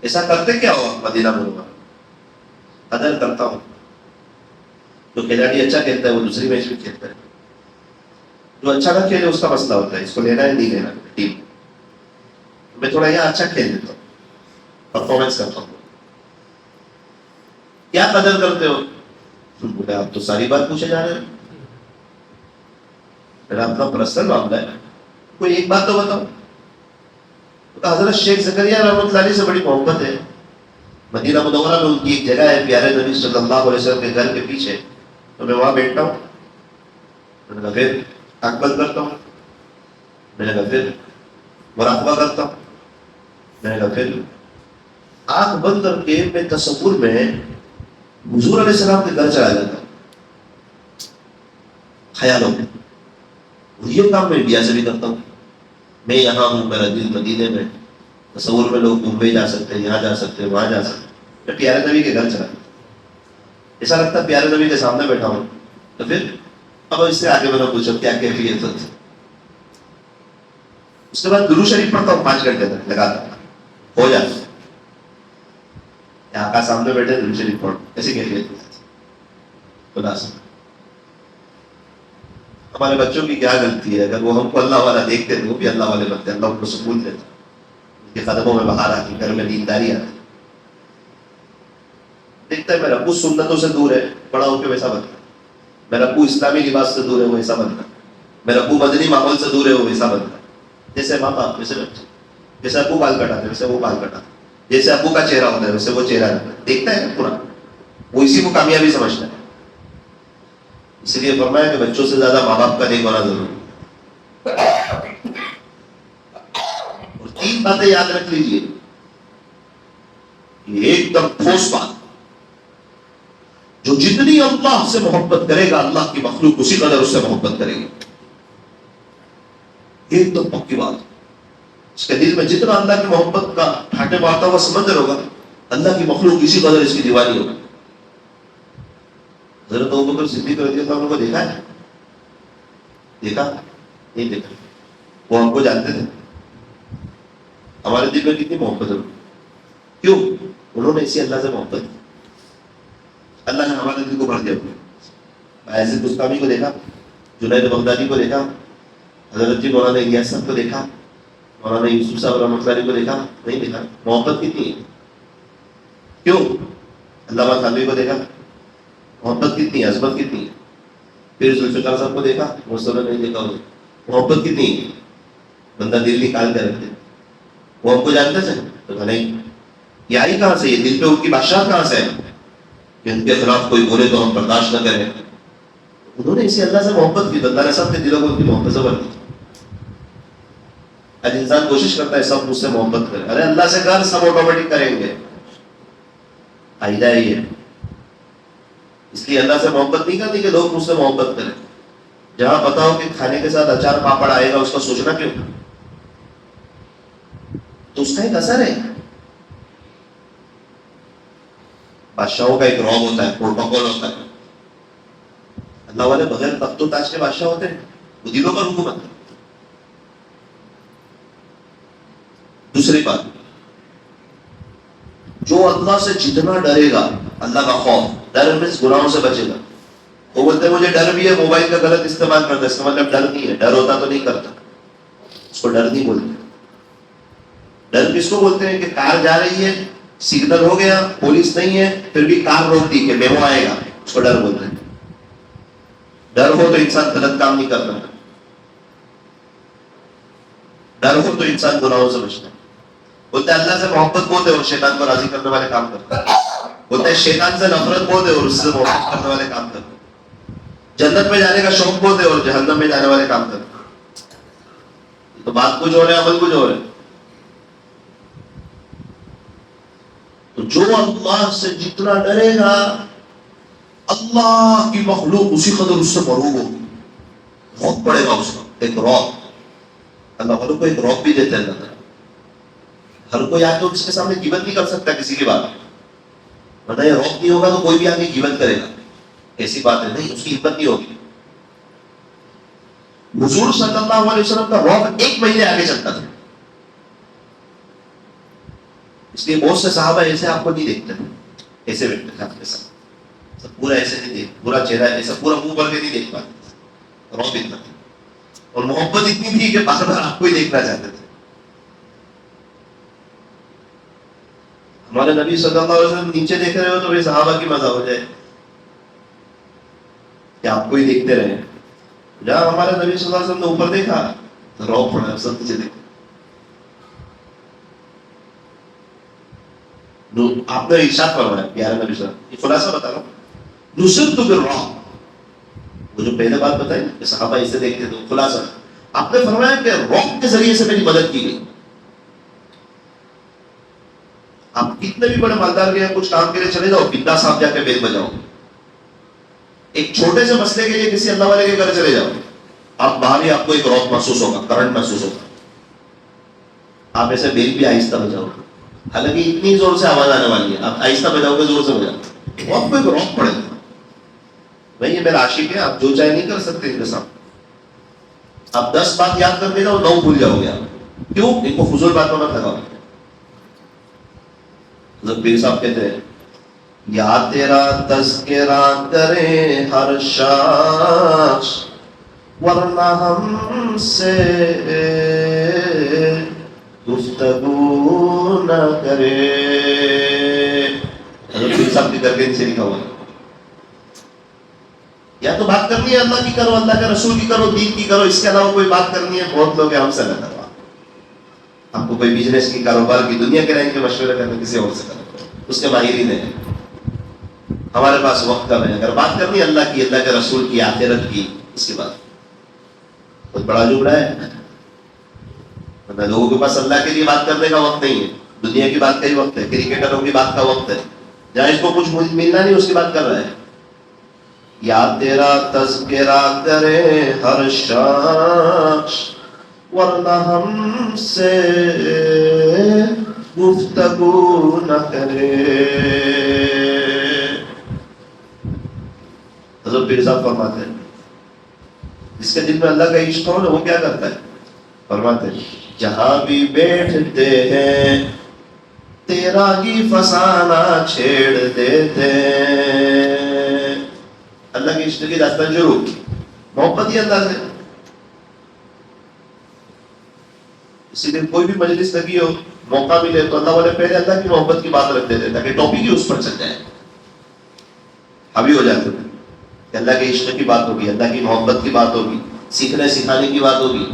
ایسا کرتے کیا ہو مدینہ منورہ؟ قدر کرتا ہوں، جو کھلاڑی اچھا کھیلتا ہے وہ دوسری میچ بھی کھیلتا ہے، جو اچھا نہ کھیلے اس کا مسئلہ ہوتا ہے، اس کو لینا ہے نہیں لینا ٹیم۔ میں تھوڑا یہاں اچھا کھیل دیتا ہوں، پرفارمنس کرتا ہوں۔ کیا قدر کرتے ہو؟ بولے آپ تو ساری بات پوچھے جا رہے ہیں، میرا اپنا پرسنل معاملہ ہے، کوئی ایک بات تو بتاؤ۔ حضرت شیخ زکریا رحمۃ اللہ علیہ سے بڑی محبت ہے، مدینہ منورہ میں ان کی ایک جگہ ہے پیارے نبی صلی اللہ علیہ وسلم کے گھر کے پیچھے، تو میں وہاں بیٹھتا ہوں، میں نے کہا پھر آنکھ بند کرتا ہوں، میں نے کہا پھر مراقبہ کرتا ہوں، میں نے کہا پھر آنکھ بند کر کے میں تصور میں حضور علیہ السلام کے گھر چلا جاتا ہوں خیالوں میں۔ اور یہ کام میں انڈیا سے بھی کرتا ہوں، میں یہاں ہوں، میرا دل مدینے میں، تصور میں لوگ ممبئی جا سکتے ہیں، یہاں جا سکتے ہیں، وہاں جا سکتے ہیں، میں پیارے نبی کے گھر چلا، ایسا لگتا ہے پیارے نبی کے سامنے بیٹھا ہوں۔ تو پھر اب اس سے آگے میں نے پوچھا کیا کیفیت ہوتی؟ اس کے بعد درود شریف پڑھتا ہوں 5 گھنٹے تک لگاتا ہو جاتا، آقا سامنے بیٹھے درود شریف پڑھو، ایسی کیفیت ہوتی خدا سے۔ ہمارے بچوں کی کیا غلطی ہے، اگر وہ ہم کو اللہ والا دیکھتے تو وہ بھی اللہ والے بنتے، اللہ ان کو سکون دیتا، ان کے قدموں میں بہار آتی، گھر میں دینداری آتی۔ دیکھتا ہے میرا ابو سنتوں سے دور ہے، بڑا ہو کے ویسا بنتا، میرا ابو اسلامی لباس سے دور ہے وہ ایسا بنتا، میرا ابو مدنی ماحول سے دور ہے وہ ویسا بنتا، جیسے ماں باپ ویسے بچے، جیسے ابو بال کٹاتے ویسے وہ بال کٹاتے، جیسے ابو کا چہرہ ہوتا ہے ویسے وہ چہرہ رہتا ہے، دیکھتا ہے پورا، وہ اسی کو کامیابی سمجھتا ہے۔ اس لیے فرمایا کہ بچوں سے زیادہ ماں باپ کا نیک ہونا ضروری ہے۔ اور 3 باتیں یاد رکھ لیجیے، یہ ایک دم ٹھوس بات، جو جتنی اللہ سے محبت کرے گا اللہ کی مخلوق اسی قدر اس سے محبت کرے گی، ایک دم پکی بات۔ اس کے دل میں جتنا اللہ کی محبت کا ٹھاٹے مارتا ہوا سمندر ہوگا، اللہ کی مخلوق اسی قدر اس کی دیوانی ہوگی۔ حضرت ابوبکر صدیق رضی اللہ عنہ کو دیکھا ہے؟ دیکھا نہیں دیکھا؟ وہ ہم کو جانتے تھے، ہمارے دل میں کتنی محبت ہے، کیوں؟ انہوں نے اسی اللہ سے محبت کی، اللہ نے ہمارے دل کو بھر دیا۔ ایسے گستامی کو دیکھا، جنید بغدادی کو دیکھا، حضرت جی مولانا الیاس صاحب کو دیکھا، مولانا یوسف صاحب رحمۃ اللہ علیہ کو دیکھا؟ نہیں دیکھا۔ محبت کتنی ہے، کیوں؟ علامہ تھانوی کو دیکھا، محبت کتنی ہے، عظمت کتنی ہے۔ پھر ذوالفقار صاحب کو دیکھا، مصطفیٰ نہیں دیکھا، محبت کتنی ہے، بندہ دل نکال کے رکھتے۔ وہ ہم کو جانتے تھے تو کہا نہیں، یہ آئی کہاں سے، یہ دل پہ ان کی بادشاہ کہاں سے ہے کہ ان کے خلاف کوئی بولے تو ہم برداشت نہ کریں۔ انہوں نے اسی اللہ سے محبت کی، اللہ نے سب کے دلوں کو ان کی محبت سے بھر دی۔ آج انسان کوشش کرتا ہے سب مجھ سے محبت کرے، ارے اللہ سے کر، سب آٹومیٹک کریں گے، قاعدہ ہے یہ۔ اس لیے اللہ سے محبت نہیں کرتی کہ لوگ مجھ سے محبت کریں، جہاں پتا ہو کہ کھانے کے ساتھ اچار پاپڑ آئے گا اس کا سوچنا کیوں؟ تو اس کا ایک اثر ہے۔ بادشاہوں کا ایک رعب ہوتا ہے، پروٹوکول ہوتا ہے، اللہ والے بغیر تخت و تاج کے بادشاہ ہوتے ہیں، وہ دلوں پر حکومت ہے۔ دوسری بات، جو اللہ سے جتنا ڈرے گا، اللہ کا خوف، ڈر مینس گناہوں سے بچے گا۔ وہ بولتے ہیں مجھے ڈر بھی ہے، موبائل کا غلط استعمال کرتا ہے، اس کا مطلب ڈر نہیں ہے، ڈر ہوتا تو نہیں کرتا، اس کو ڈر نہیں بولتے۔ ڈر کس کو بولتے ہیں کہ کار جا رہی ہے، سگنل ہو گیا، پولیس نہیں ہے، پھر بھی کار روک دی کہ میمو آئے گا، اس کو ڈر بولتے ہیں۔ ڈر ہو تو انسان غلط کام نہیں کرتا، ڈر ہو تو انسان گناہوں سے بچتا ہے. بولتے ہیں اللہ سے محبت بہت ہے اور شیطان کو راضی کرنے والے کام کرتا ہے. بولتے ہیں شیطان سے نفرت بہت ہے اور اس سے محبت کرنے والے کام کرتا ہے. جنت میں جانے کا شوق بہت ہے اور جہنم میں جانے والے کام کرتا ہے. تو بات کچھ اور ہے، عمل کچھ اور ہے. تو جو اللہ سے جتنا ڈرے گا اللہ کی مخلوق اسی قدر اس سے مرعوب ہوگی. رعب پڑے گا اس کا، ایک رعب. اللہ والوں کو ایک رعب بھی دیتے ہیں اللہ تعالیٰ. ہر کوئی آ کے اس کے سامنے غیبت نہیں کر سکتا کسی کی بات، ورنہ یہ رعب نہیں ہوگا تو کوئی بھی آ کے غیبت کرے گا. ایسی بات ہے نہیں، اس کی ہمت نہیں ہوگی. حضور صلی اللہ علیہ وسلم کا رعب 1 مہینے آگے چلتا تھا. اس لیے بہت سے صحابہ ایسے آپ کو نہیں دیکھتے، ایسے بیٹھتے تھے آپ کے ساتھ، سب پورا ایسے نہیں دیکھ، پورا چہرہ ایسا پورا منہ بھر کے نہیں دیکھ پاتے. رعب اتنا تھا اور محبت اتنی تھی کہ بار بار آپ کو ہی دیکھنا چاہتے تھے. ہمارے نبی صلی اللہ علیہ وسلم نیچے دیکھ رہے ہو تو صحابہ کی مزہ ہو جائے کہ آپ کو ہی دیکھتے رہے. جہاں ہمارے نبی صلی اللہ علیہ وسلم نے اوپر دیکھا تو رعب پڑا، سب نیچے دیکھا. آپ نے ارشاد فرمایا پیارے نبی صلی اللہ علیہ وسلم، یہ خلاصہ بتا رہا ہوں، نصرت بالرعب. وہ جو پہلے بات بتائی کہ صحابہ اسے دیکھتے تھے، خلاصہ آپ نے فرمایا کہ رعب کے ذریعے سے میری مدد کی گئی. آپ کتنے بھی بڑے مالدار کے کچھ کام کے لیے چلے جاؤ، بنداس آپ جا کے بیل بجاؤ. ایک چھوٹے سے مسئلے کے لیے کسی اللہ والے کے گھر چلے جاؤ، آپ باہر ہی آپ کو ایک رعب محسوس ہوگا، کرنٹ محسوس ہوگا. آپ ایسے بیل بھی آہستہ بجاؤ، حالانکہ اتنی زور سے آواز آنے والی ہے، آپ آہستہ بجاؤ گے، زور سے بجاؤ، وہ آپ کو ایک رعب پڑے گا. بھائی یہ میرا عاشق ہے، آپ جو چاہے نہیں کر سکتے ان کے سامنے. آپ 10 بات یاد کر لینا اور 9 بھول جاؤ گے آپ. کیوں؟ ان کو فضول باتوں میں لگاؤ. حضرت پیر صاحب کہتے ہیں یا تیرا تذکرہ کرے ہر شخص ورنہ ہم سے گفتگو نہ کرے. حضرت پیر صاحب کی درگاہ سے لکھا ہوا ہے. یا تو بات کرنی ہے اللہ کی کرو، اللہ کے رسول کی کرو، دین کی کرو، اس کے علاوہ کوئی بات کرنی ہے بہت لوگ ہیں ہم سے نہ کروا. آپ کو کوئی بزنس کی، کاروبار کی، دنیا کے لائن کے مشورے کرنے کسی اور سے کرو، اس کے ماہرین ہیں. ہمارے پاس وقت کم ہے. اگر بات کرنی ہے اللہ کی، اللہ کے رسول کی، آخرت کی، اس کے بعد بہت بڑا جملہ ہے. مطلب لوگوں کے پاس اللہ کے لیے بات کرنے کا وقت نہیں ہے، دنیا کی بات کا ہی وقت ہے، کرکٹروں کی بات کا وقت ہے. جہاں اس کو کچھ ملنا نہیں اس کی بات کر رہا ہے. یا تیرا تذکرہ کرے ہر شخص ورنہ ہم سے گفتگو نہ کرے. حضرت پیر صاحب فرماتے ہیں جس کے دل میں اللہ کا عشق ہو نا وہ کیا کرتا ہے؟ فرماتے ہیں جہاں بھی بیٹھتے ہیں تیرا ہی فسانہ چھیڑ دیتے. اللہ کی عشق کی داستان شروع، محبت ہی اللہ سے. اسی لیے کوئی بھی مجلس لگی ہو، موقع ملے تو اللہ والے پہلے اللہ کی محبت کی بات رکھتے تھے تاکہ ٹاپک ہی اس پر چل جائے، حاوی ہو جاتے تھے کہ اللہ کے عشق کی بات ہوگی، اللہ کی محبت کی بات ہوگی، سیکھنے سکھانے کی بات ہوگی.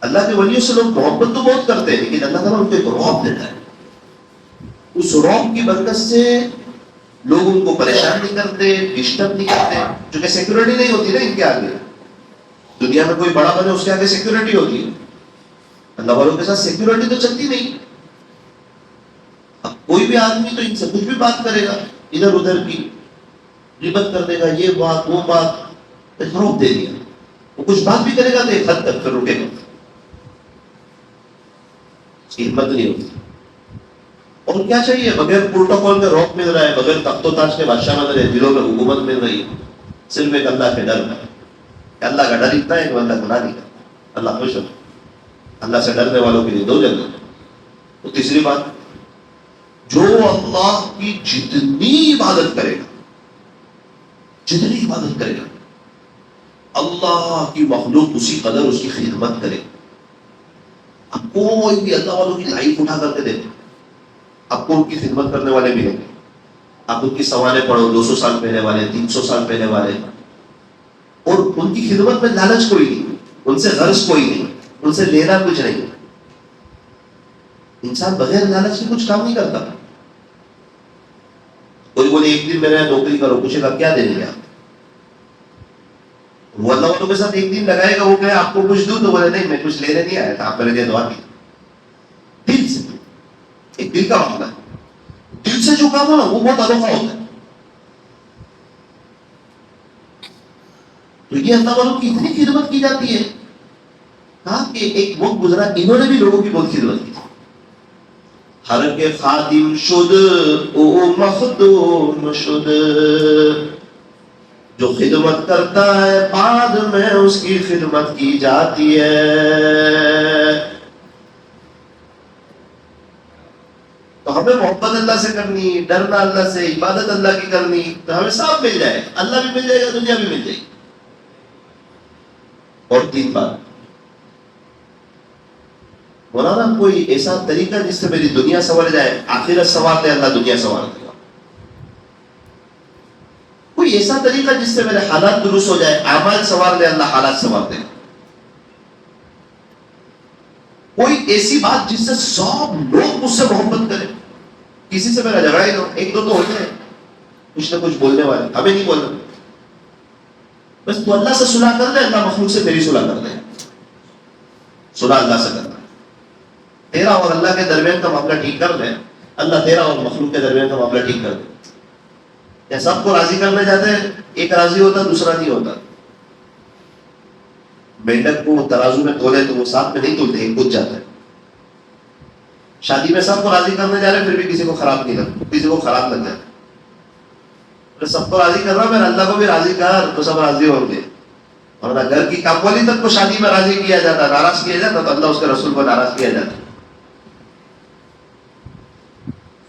اللہ کے ولیوں سے لوگ محبت تو بہت کرتے ہیں لیکن اللہ تعالیٰ ان کو ایک رعب دیتا ہے. اس رعب کی برکت سے لوگ ان کو پریشان نہیں کرتے، ڈسٹرب نہیں کرتے، چونکہ سیکورٹی نہیں ہوتی نا ان کے آگے. دنیا میں کوئی بڑا بنے اس کے آگے سیکورٹی ہوتی ہے، اللہ والوں کے ساتھ سیکورٹی تو چلتی نہیں. اب کوئی بھی آدمی تو ان سے کچھ بھی بات کرے گا، ادھر ادھر کی غیبت کر دے گا، یہ بات وہ بات، روک دے دیا. وہ کچھ بات بھی کرے گا تو ایک حد تک پھر رکے گا، اس کی ہمت نہیں ہوتی. اور کیا چاہیے؟ بغیر پروٹوکول کے روک مل رہا ہے، بغیر تخت و تاج کے بادشاہ مل رہے، دلوں میں حکومت مل رہی ہے، صرف ایک اللہ کے ڈر میں. اللہ کا ڈر اتنا ہے کہ اللہ گناہ نہیں کرتا، اللہ خوش ہوتا. اللہ سے ڈرنے والوں کے لیے 2 جنت. تو تیسری بات، جو اللہ کی جتنی عبادت کرے گا، جتنی عبادت کرے گا، اللہ کی مخلوق اسی قدر اس کی خدمت کرے. اب کوئی بھی اللہ والوں کی لائف اٹھا کر کے دیکھو، آپ کو ان کی خدمت کرنے والے ملیں گے. آپ ان کی سوانح پڑھو، 200 سال پہلے والے، 300 سال پہلے والے، اور ان کی خدمت میں لالچ کوئی نہیں، ان سے غرض کوئی نہیں، ان سے لینا کچھ نہیں. انسان بغیر لالچ کے کچھ کام نہیں کرتا. کوئی بولے ایک دن میرے نوکری کرو، پوچھے گا کیا دیں گے آپ؟ وہ اللہ والوں کے ساتھ ایک دن لگائے گا، وہ کہے آپ کو کچھ دوں، تو بولے نہیں میں کچھ لینے نہیں آیا تھا، آپ میرے لیے دعا کی. دل سے، ایک دل کا معاملہ ہے. دل سے جو کام ہو نا وہ بہت انوکھا ہوتا ہے. تو یہ اللہ والوں کی اتنی خدمت کی جاتی ہے. کہا کہ ایک وقت گزرا، انہوں نے بھی لوگوں کی بہت خدمت کی. ہر کے خادم شد او مخدوم شد، جو خدمت کرتا ہے بعد میں اس کی خدمت کی جاتی ہے. تو ہمیں محبت اللہ سے کرنی، ڈرنا اللہ سے، عبادت اللہ کی کرنی، تو ہمیں سب مل جائے، اللہ بھی مل جائے گا، دنیا بھی مل جائے گی. اور 3 بات، مولانا کوئی ایسا طریقہ جس سے میری دنیا سنور جائے؟ آخرت سنوار دے اللہ، دنیا سنوار دے گا. کوئی ایسا طریقہ جس سے میرے حالات درست ہو جائے؟ اعمال سنوار دے اللہ، حالات سنوار دے گا. کوئی ایسی بات جس سے سب لوگ مجھ سے محبت کریں، کسی سے میرا جھگڑا ہی نہ ہو. 1-2 تو ہوتے ہیں کچھ نہ کچھ بولنے والے، ہمیں نہیں بولنا. بس تو اللہ سے صلح کر دے، اللہ مخلوق سے تیری صلح کر دے. صلح اللہ سے کرنا، تیرا اور اللہ کے درمیان کا معاملہ ٹھیک کر دے، اللہ تیرا اور مخلوق کے درمیان کا معاملہ ٹھیک کر دے. یا سب کو راضی کرنے جاتے ہیں، ایک راضی ہوتا دوسرا نہیں ہوتا. مینڈک کو ترازو میں تولے تو وہ ساتھ میں نہیں تولتے، ایک کچھ جاتا ہے. شادی میں سب کو راضی کرنے جا رہے پھر بھی کسی کو خراب نہیں لگتا، کسی کو خراب لگ جاتا. سب کو راضی کر رہا میں اللہ کو بھی راضی کر تو سب راضی ہوں گے. ورنہ گھر کی کام والی تک کو شادی میں راضی کیا جاتا، ناراض کیا جاتا تو اللہ اس کے رسول کو ناراض کیا جاتا.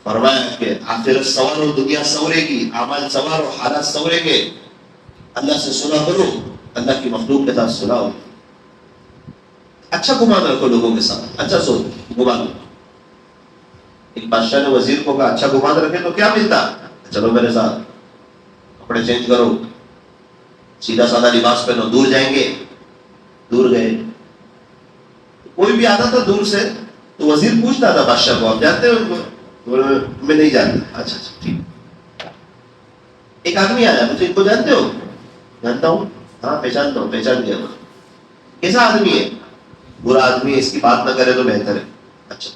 فرمایا کہ آخرت سوار ہو، دنیا سورے گی، اعمال سوار ہو، حالات سورے گے. اللہ سے صلح کرو، اللہ کی مخلوق کے ساتھ صلح ہو. اچھا گمان رکھو لوگوں کے ساتھ، اچھا سوچ گمان. ایک بادشاہ نے وزیر کو کہا اچھا گمان رکھے تو کیا ملتا؟ چلو میرے ساتھ، کپڑے چینج کرو، سیدھا سادہ لباس پہنو، دور جائیں گے. دور گئے. کوئی بھی آتا تھا دور سے تو وزیر پوچھتا تھا بادشاہ کو آپ جانتے ہو ان کو؟ میں نہیں جانتا. اچھا ٹھیک. ایک آدمی آیا، مجھے ان کو جانتے ہو؟ جانتا ہوں. ہاں پہچانتا ہوں. پہچان گیا. کیسا آدمی ہے؟ برا آدمی ہے، اس کی بات نہ کرے تو بہتر ہے. اچھا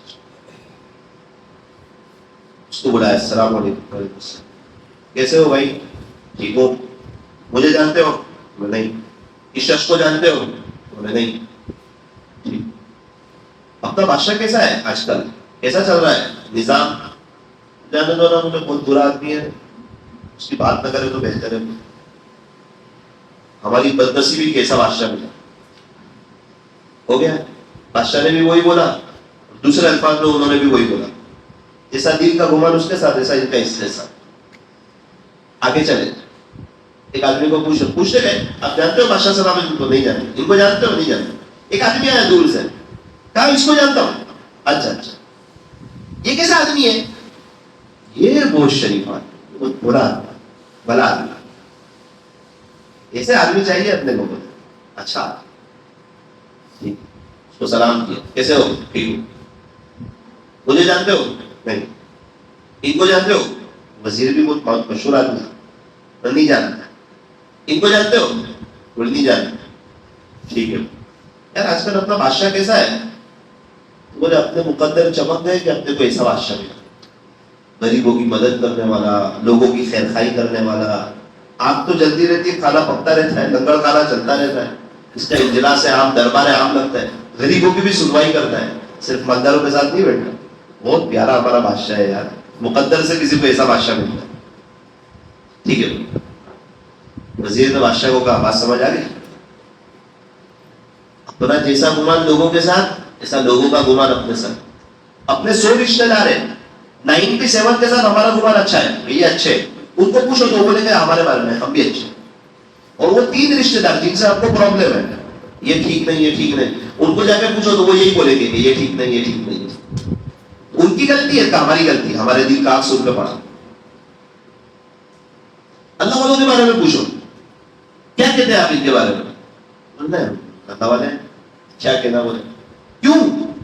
اس کو بلایا، السلام علیکم. کیسے ہو بھائی؟ ٹھیک ہو. مجھے جانتے ہو؟ میں نہیں. اس شخص کو جانتے ہو؟ میں نہیں. ٹھیک. اپنا بادشاہ کیسا ہے آج کل؟ کیسا چل رہا ہے نظام؟ جانے دو نا، مجھے بہت برا آدمی ہے، اس کی بات نہ کرے تو بہتر ہے. ہماری بدنصیبی کیسا بادشاہ ملا. ہو گیا. بادشاہ نے بھی وہی بولا، دوسرے الفاظ میں انہوں نے بھی وہی بولا. جیسا دل کا گمان اس کے ساتھ، ایسا ان کا اس کے ساتھ. آگے چلے. ایک آدمی کو پوچھتے گئے آپ جانتے ہو بادشاہ صاحب؟ ان کو نہیں جانتے. ان کو جانتے ہو؟ نہیں جانتے. ایک آدمی آیا دور سے، کہا اس کو جانتا ہوں. اچھا اچھا. یہ کیسا آدمی ہے؟ یہ بہت شریف آدمی، بہت برا آدمی، بلا آدمی. ایسے آدمی چاہیے اپنے کو. اچھا ٹھیک. اس کو سلام کیا، کیسے ہو؟ ٹھیک ہو. مجھے جانتے ہو؟ نہیں. ان کو جانتے ہو؟ وزیر بھی بہت مشہور آدمی ہے. نہیں جانتا. ان کو جانتے ہو؟ نہیں جانتا. ٹھیک ہے. یار آج کل اپنا بادشاہ کیسا ہے؟ بولے اپنے مقدر چمک گئے کہ اپنے کو ایسا بادشاہ ملا، غریبوں کی مدد کرنے والا، لوگوں کی خیر خائی کرنے والا. آگ تو جلتی رہتی ہے، کھانا پکتا رہتا ہے، لنگر کھانا چلتا رہتا ہے، اس کا اجلاس عام، دربار عام لگتا ہے، غریبوں کی بھی سنوائی کرتا ہے، صرف مالداروں کے ساتھ نہیں بیٹھتا. بہت پیارا ہمارا بادشاہ ہے یار. مقدر سے کسی کو ایسا بادشاہ ملتا ہے. ٹھیک ہے. وزیر نے بادشاہ کو کہا بات سمجھ آ گئی؟ اپنا جیسا گمان لوگوں کے ساتھ، ایسا لوگوں کا گمان اپنے ساتھ. اپنے 100 رشتے دار ہیں، 97 کے ساتھ ہمارا گمان اچھا ہے، یہ اچھے. ان کو پوچھو تو بولے کہ ہمارے بارے میں ہم بھی اچھے. اور وہ 3 رشتے دار جن سے آپ کو پرابلم ہے، یہ ٹھیک نہیں، یہ ٹھیک نہیں، ان کو جا کے پوچھو تو وہ یہی بولے گے کہ یہ ٹھیک نہیں، یہ ٹھیک نہیں. ان کی غلطی ہے کہ ہماری غلطی؟ ہمارے دل کا آگ سن پہ پڑا. اللہ والوں کے بارے میں پوچھو کیا کہتے ہیں آپ ان کے بارے میں؟ اللہ والے کیا کہنا بولے کیوں؟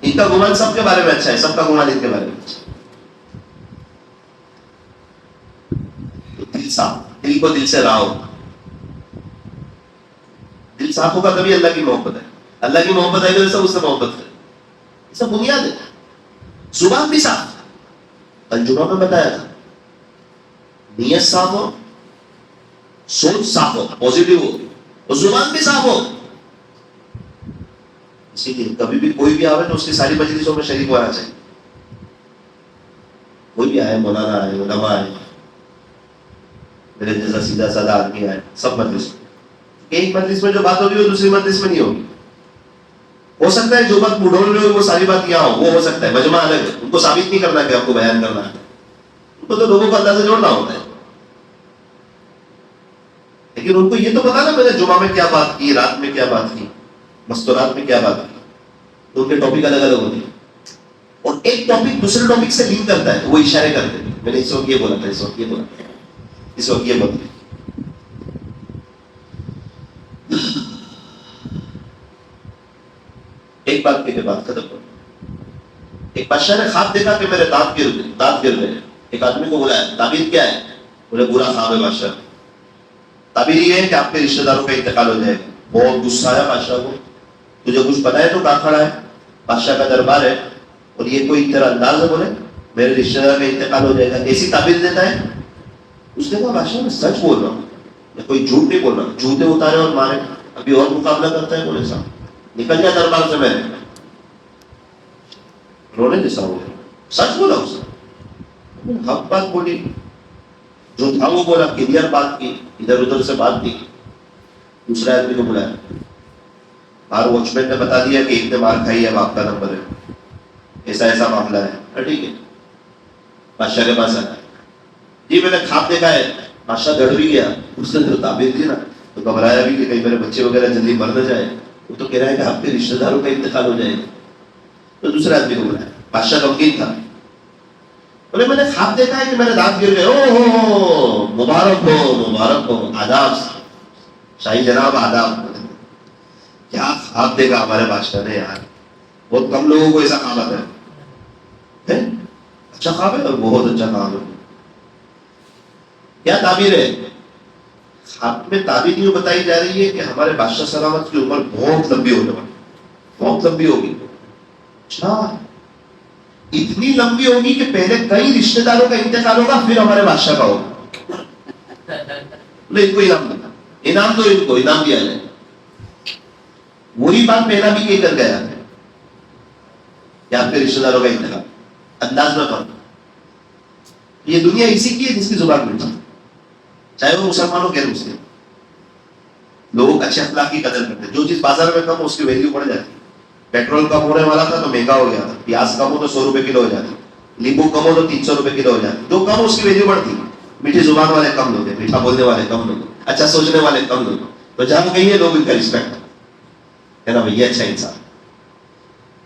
ان کا گمان سب کے بارے میں اچھا ہے، سب کا گمان ان کے بارے میں اچھا ہے. تو دل صاف، دل کو دل سے راؤ. دل صاف ہوگا تبھی اللہ کی محبت ہے. اللہ کی محبت ہے تو سب اس سے محبت کرے. یہ سب بنیاد ہے. زبان بھی صاف، ترجمہ میں بتایا تھا، نیت صاف ہو، سوچ صاف ہو، پازیٹیو ہو، اور زبان بھی صاف ہو. اسی لیے کبھی بھی کوئی بھی آئے تو اس کی ساری مجلسوں میں شریک ہونا چاہیے. کوئی بھی آئے، مولانا آئے، علماء آئے، میرے جیسا سیدھا سادہ آدمی آئے، سب مجلس ایک مجلس میں جو بات ہوگی وہ دوسری مجلس میں نہیں ہوگی. ہو سکتا ہے جو بات بڑھول رہے ہو وہ ساری بات یہاں ہو، وہ ہو سکتا ہے. مجمع الگ ہے، ان کو ثابت نہیں کرنا کہ آپ کو بیان کرنا ہے، ان کو تو لوگوں کو اللہ سے جوڑنا ہوتا ہے. لیکن ان کو یہ تو پتا نا میں نے جمعہ میں کیا بات کی، رات میں کیا بات کی، مستورات میں کیا بات کی. تو ان کے ٹاپک الگ الگ ہوتے ہیں اور ایک ٹاپک دوسرے ٹاپک سے لنک کرتا ہے تو وہ اشارے کرتے ہیں. میں نے اس وقت یہ بولا تھا، اس وقت یہ بولا تھا، اس وقت یہ بولا تھا. ایک بات کے بات ختم کرو. ایک بادشاہ نے خواب دیکھا کہ میرے دانت گر گئے. ایک آدمی کو بولا تعبیر کیا ہے؟ بولے برا خواب ہے بادشاہ. تعبیر یہ ہے کہ آپ کے رشتہ داروں کا انتقال ہو جائے گا. بہت غصہ آیا بادشاہ کو. تجھے کچھ پتا ہے تو کہاں کھڑا ہے؟ بادشاہ کا دربار ہے اور یہ کوئی تیرا انداز ہے؟ بولے میرے رشتہ دار کا انتقال ہو جائے گا، ایسی تعبیر دیتا ہے؟ اس نے کہا بادشاہ میں سچ بول رہا ہوں، میں کوئی جھوٹ نہیں بول رہا. جوتے اتارے اور مارے. ابھی اور مقابلہ کرتا ہے؟ بولے صاحب نکل جائے دربار سے. میں رونے جیسا ہو گیا. سچ بولا اس نے، حق بات بولی، جو تھا وہ بولا. کلیئر بات کی، ادھر ادھر سے بات کی. دوسرے آدمی کو بلایا، باہر واچ مین نے بتا دیا کہ ایک نے مار کھائی ہے، اب آپ کا نمبر ہے، ایسا ایسا معاملہ ہے. ٹھیک ہے. بادشاہ کے پاس آیا، جی میں نے خواب دیکھا ہے. بادشاہ ڈر بھی گیا. اس نے جو تعبیر دی نا تو گھبرایا بھی کہ کہیں میرے بچے وغیرہ جلدی مر نہ جائے. وہ تو کہہ رہا ہے کہ آپ کے رشتہ داروں کا انتقال ہو جائے گا. تو دوسرے آدمی کو بلایا. بادشاہ غمگین تھا. بولے میں نے خواب دیکھا ہے کہ میرے دانت گر گئے. او ہو مبارک ہو، مبارک ہو، آداب شاہی جناب، آداب. کیا خواب دیکھا ہمارے بادشاہ نے یار. بہت کم لوگوں کو ایسا خواب آتا ہے. اچھا خواب ہے، اور بہت اچھا خواب ہے. کیا تعبیر ہے؟ خواب میں تعبیر یوں بتائی جا رہی ہے کہ ہمارے بادشاہ سلامت کی عمر بہت لمبی ہونے والی، بہت لمبی ہوگی. اچھا اتنی لمبی ہوگی کہ پہلے کئی رشتہ داروں کا انتقال ہوگا پھر ہمارے بادشاہ کا ہوگا. ان کو انعام دینا، انعام تو ان کو انعام دیا جائے. وہی بات پہلا بھی کہہ کر گیا کہ آپ کے رشتہ داروں کا انتقال. انداز میں فرق. یہ دنیا اسی کی ہے جس کی زبان ملتی ہے، چاہے وہ مسلمان ہو غیر مسلم. لوگ اچھے اخلاق کی قدر کرتے ہیں. جو چیز بازار میں کم ہو اس کی ویلیو بڑھ جاتی ہے. پیٹرول کم ہونے والا تھا تو مہنگا ہو گیا تھا. پیاز کم ہو تو 100 روپے کلو ہو جاتی. لیمبو کم ہو تو 300 روپے کلو ہو جاتی. جو کم ہو اس کی ویلیو بڑھتی. میٹھی زبان والے کم لوگ ہیں، میٹھا بولنے والے کم لوگ، اچھا سوچنے والے کم لوگ. تو جہاں کہیں لوگ ان کا رسپیکٹ ہے نا بھائی، اچھا انسان.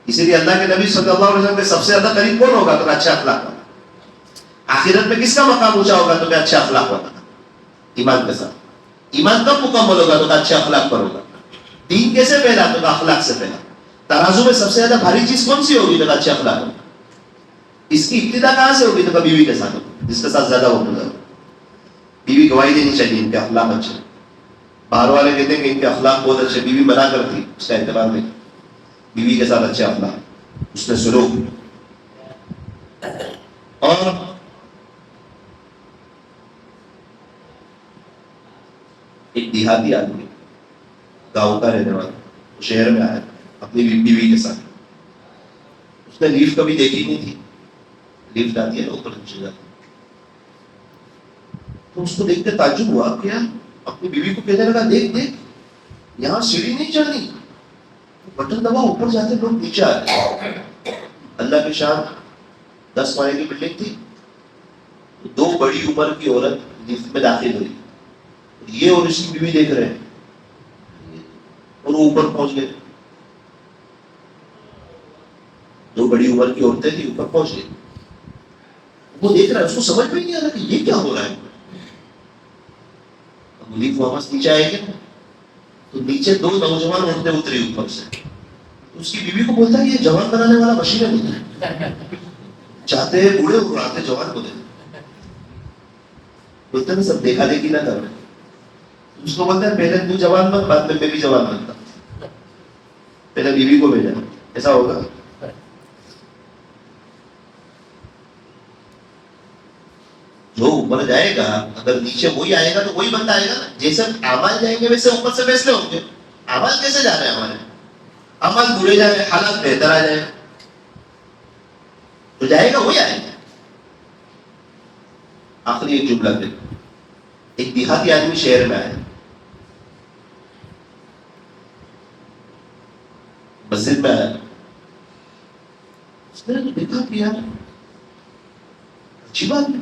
اسی لیے اللہ کے نبی صلی اللہ علیہ وسلم کے سب سے زیادہ قریب کون ہوگا؟ تو اچھا اخلاق. آخرت میں کس کا مقام اونچا ہوگا؟ تو اچھا اخلاق ہوگا. ایمان کے ساتھ. ایمان کب مکمل ہوگا؟ تو اچھے اخلاق پر ہوگا. دین کیسے پہلا؟ تو اخلاق سے پہلا. ترازو میں سب سے زیادہ بھاری چیز کون سی ہوگی؟ تو اچھے اخلاق ہوگا. اس کی ابتدا کہاں سے ہوگی؟ تو بیوی کے ساتھ ہوگی، جس کے ساتھ زیادہ وقت گزرا. بیوی گواہی دینی چاہیے ان کے اخلاق اچھے. باہر والے کہتے ہیں کہ ان کے اخلاق بہت اچھے، بیوی منع کرتی، اس کا اعتبار نہیں. بیوی کے ساتھ اچھے اخلاق، اس نے سلوک. اور ایک دیہاتی آدمی، گاؤں کا رہنے والا، شہر میں آیا اپنی بیوی کے ساتھ. اس نے لیفٹ کبھی دیکھی نہیں تھی. لیفٹ آتی ہے نا اوپر نیچے جاتی. تو اس کو دیکھ کے تعجب ہوا کہ اپنی بیوی کو کہنے لگا دیکھ دیکھ یہاں سیڑھی نہیں چڑھنی، بٹن دبا اوپر جاتے لوگ نیچے آتے. اللہ کی شان. 10 مالے کی بلڈنگ تھی. 2 بڑی عمر کی عورت لفٹ میں داخل ہوئی. یہ اور اس کی بیوی دیکھ رہے ہیں اور وہ اوپر پہنچ گئے. 2 بڑی عمر کی عورتیں تھی، اوپر پہنچ گئی. وہ دیکھ رہا ہے، اس کو سمجھ میں نہیں آ رہا کہ یہ کیا ہو رہا ہے. گلی واپس نیچے آئے گی نا تو نیچے دو نوجوان عورتیں اتری اوپر سے. اس کی بیوی کو بولتا ہے یہ جوان بنانے والا مشین ہے, چاہتے ہیں بوڑھے اڑاتے جوان کو دے. بولتے ہیں سب دیکھا دیکھی نہ کر. اس کو بولتا ہے پہلے تو جوان بن, بعد میں بھی جوان بنتا. پہلے بیوی کو بھیجا. ایسا ہوگا؟ جو اوپر جائے گا اگر نیچے وہی آئے گا تو وہی بندہ آئے گا نا. جیسے اعمال جائیں گے ویسے اوپر سے فیصلے ہوں گے. اعمال کیسے جا رہے ہیں ہمارے؟ اعمال برے جا رہے, حالات بہتر آ جائے تو جائے گا وہی آئے گا. آخری ایک جملہ پہ, ایک دیہاتی آدمی شہر میں آیا, مسجد میں آیا. اس نے دیکھا کہ یار اچھی بات ہے,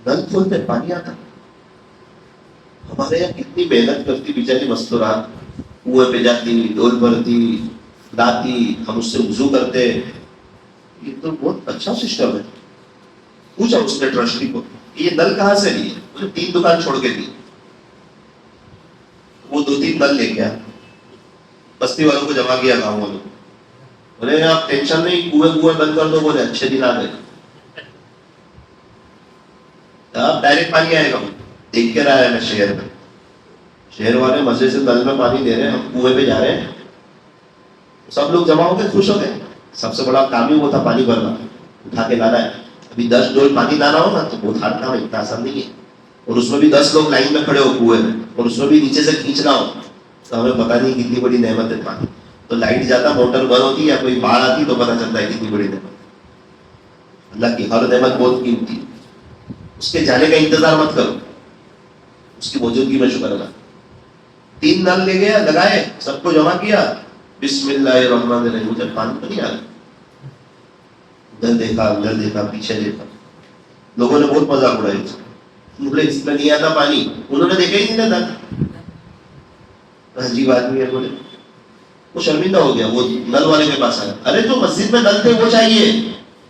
نل کھولتے پانی آتا. ہمارے یہاں کتنی محنت کرتی بیچاری مستورات, کنویں پہ جاتی, ڈول بھرتی, لاتی, ہم اس سے وضو کرتے. یہ تو بہت اچھا سسٹم ہے. پوچھا اس نے ٹرسٹی کو یہ نل کہاں سے لیے؟ مجھے 3 دکان چھوڑ کے دی. وہ 2-3 نل لے گیا, بستی والوں کو جمع کیا, گاؤں والوں کو. بولے آپ ٹینشن نہیں, کنویں بند کر دو. بولے اچھے دن آ گئے, اب ڈائریکٹ پانی آئے گا. دیکھ کے رہا ہے میں شہر میں, شہر والے مزے سے نل میں پانی دے رہے ہیں, ہم کنویں پہ جا رہے ہیں. سب لوگ جمع ہو گئے, خوش ہو گئے. سب سے بڑا کام ہی وہ تھا پانی بھرنا, اٹھا کے لانا ہے. ابھی 10 ڈول پانی لانا ہو نا تو بہت ہارڈ کام ہے, اتنا آسان نہیں ہے. اور اس میں بھی 10 لوگ لائن میں کھڑے ہو کنویں میں, اور اس میں بھی نیچے سے کھینچنا ہو تو ہمیں پتہ نہیں کتنی بڑی نعمت ہے پانی. تو لائٹ جاتا, موٹر بند ہوتی یا کوئی باڑھ آتی تو پتہ چلتا ہے کتنی بڑی نعمت. اللہ کی ہر نعمت بہت قیمتی. اس کے جانے کا انتظار مت کرو, اس کی موجودگی میں شکر ادا. 3 نل لے گیا, لگائے, سب کو جمع کیا, بسم اللہ الرحمن الرحیم. ادھر پانی تو نہیں آ رہا. ادھر دیکھا, ادھر دیکھا, پیچھے دیکھا. لوگوں نے بہت مذاق اڑایا. بولے اس میں نہیں آتا پانی, انہوں نے دیکھا ہی نہیں تھا. عجیب آدمی ہے. بولے وہ شرمندہ ہو گیا, وہ نل والے کے پاس آیا. ارے جو مسجد میں نل تھے وہ چاہیے.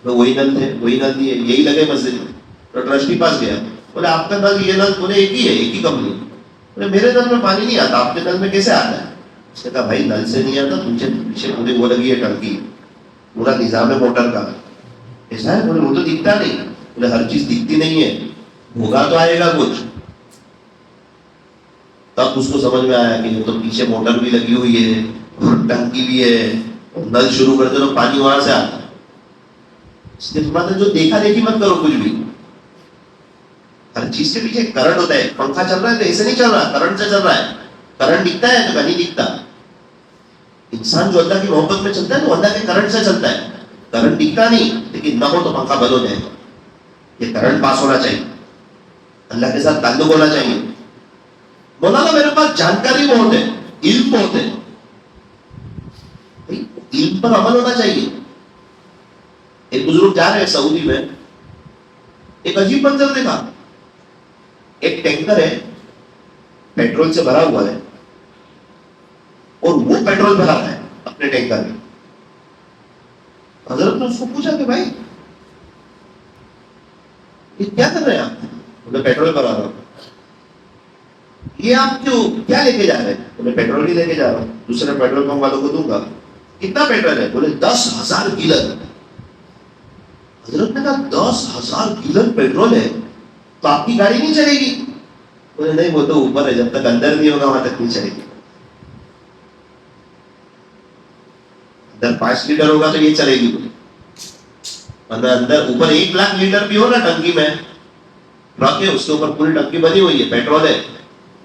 تو وہی نل تھے, وہی نل دیے, یہی لگے مسجد میں. تو ٹرسٹی پاس گیا. بولے آپ کا نل, یہ نل بولے ایک ہی ہے, ایک ہی کمپنی. بولے میرے نل میں پانی نہیں آتا, آپ کے نل میں کیسے آتا ہے؟ اس نے کہا بھائی نل سے نہیں آتا, تجھے پیچھے پورے وہ لگی ہے ٹنکی, پورا نظام ہے موٹر کا. ایسا ہے؟ بولے وہ تو دکھتا نہیں. بولے ہر چیز دکھتی نہیں ہے, ہوگا تو آئے گا کچھ. تب اس کو سمجھ میں آیا کہ تو پیچھے موٹر بھی لگی ہوئی ہے, اور ٹنکی بھی ہے, نل شروع کرتے تو پانی وہاں سے آتا. اس نے فرمایا جو دیکھا دیکھی مت کرو کچھ بھی. ہر چیز کے پیچھے کرنٹ ہوتا ہے. پنکھا چل رہا ہے تو ایسے نہیں چل رہا, کرنٹ سے چل رہا ہے. کرنٹ دکھتا ہے تو نہیں دکھتا. انسان جو اللہ کی محبت میں چلتا ہے تو اللہ کے کرنٹ سے چلتا ہے. کرنٹ دکھتا نہیں, لیکن نہ ہو تو پنکھا بند ہو جائے گا. یہ کرنٹ پاس ہونا چاہیے, اللہ کے ساتھ تعلق ہونا چاہیے. مولانا میرے پاس جانکاری بہت ہے, علم بہت ہے, علم پر عمل ہونا چاہیے. ایک بزرگ جا رہے ہیں سعودی میں, ایک عجیب منظر دیکھا. ایک ٹینکر ہے, پیٹرول سے بھرا ہوا ہے, اور وہ پیٹرول بھرا ہے اپنے ٹینکر میں. حضرت نے اس کو پوچھا کہ بھائی یہ کیا کر رہے ہیں آپ؟ بولے پیٹرول بھرا رہا ہوں. یہ آپ کیا لے کے جا رہے ہیں؟ بولے پیٹرول ہی لے کے جا رہا ہوں, دوسرے پیٹرول پمپ والوں کو دوں گا. کتنا پیٹرول ہے؟ بولے 10,000 گیلن. حضرت نے کہا 10,000 گیلن پیٹرول ہے تو آپ کی گاڑی نہیں چلے گی؟ بولے نہیں, وہ تو اوپر ہے, جب تک اندر نہیں ہوگا وہاں تک نہیں چلے گی. اندر 5 لیٹر ہوگا تو یہ چلے گی. اندر اوپر 1 لاکھ لیٹر بھی ہو نا ٹنکی میں, ٹرک ہے, اس کے اوپر پوری ٹنکی بنی ہوئی ہے, پیٹرول ہے.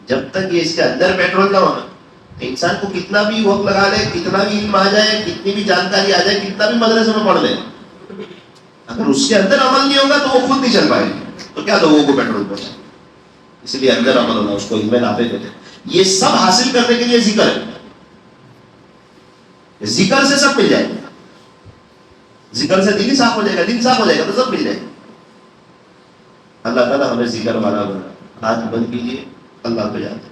جب تک یہ اس کے اندر پیٹرول نہ ہونا, انسان کو کتنا بھی وقت لگا لے, کتنا بھی علم آ جائے, کتنی بھی جانکاری آ جائے, کتنا بھی مدرسے میں پڑھ لے, اگر اس کے اندر عمل نہیں ہوگا تو وہ خود نہیں چل پائے گا. تو کیا لوگوں کو پیٹرول پہنچائے؟ اس لیے اندر عمل ہونا, اس کو علم نافع کہتے ہیں. یہ سب حاصل کرنے کے لیے ذکر ہے. ذکر سے سب مل جائے گا. ذکر سے دل ہی صاف ہو جائے گا, دل صاف ہو جائے گا تو سب مل جائے گا. اللہ تعالیٰ ہمیں ذکر والا بنا. ہاتھ بند کیجیے, اللہ کو یاد ہے.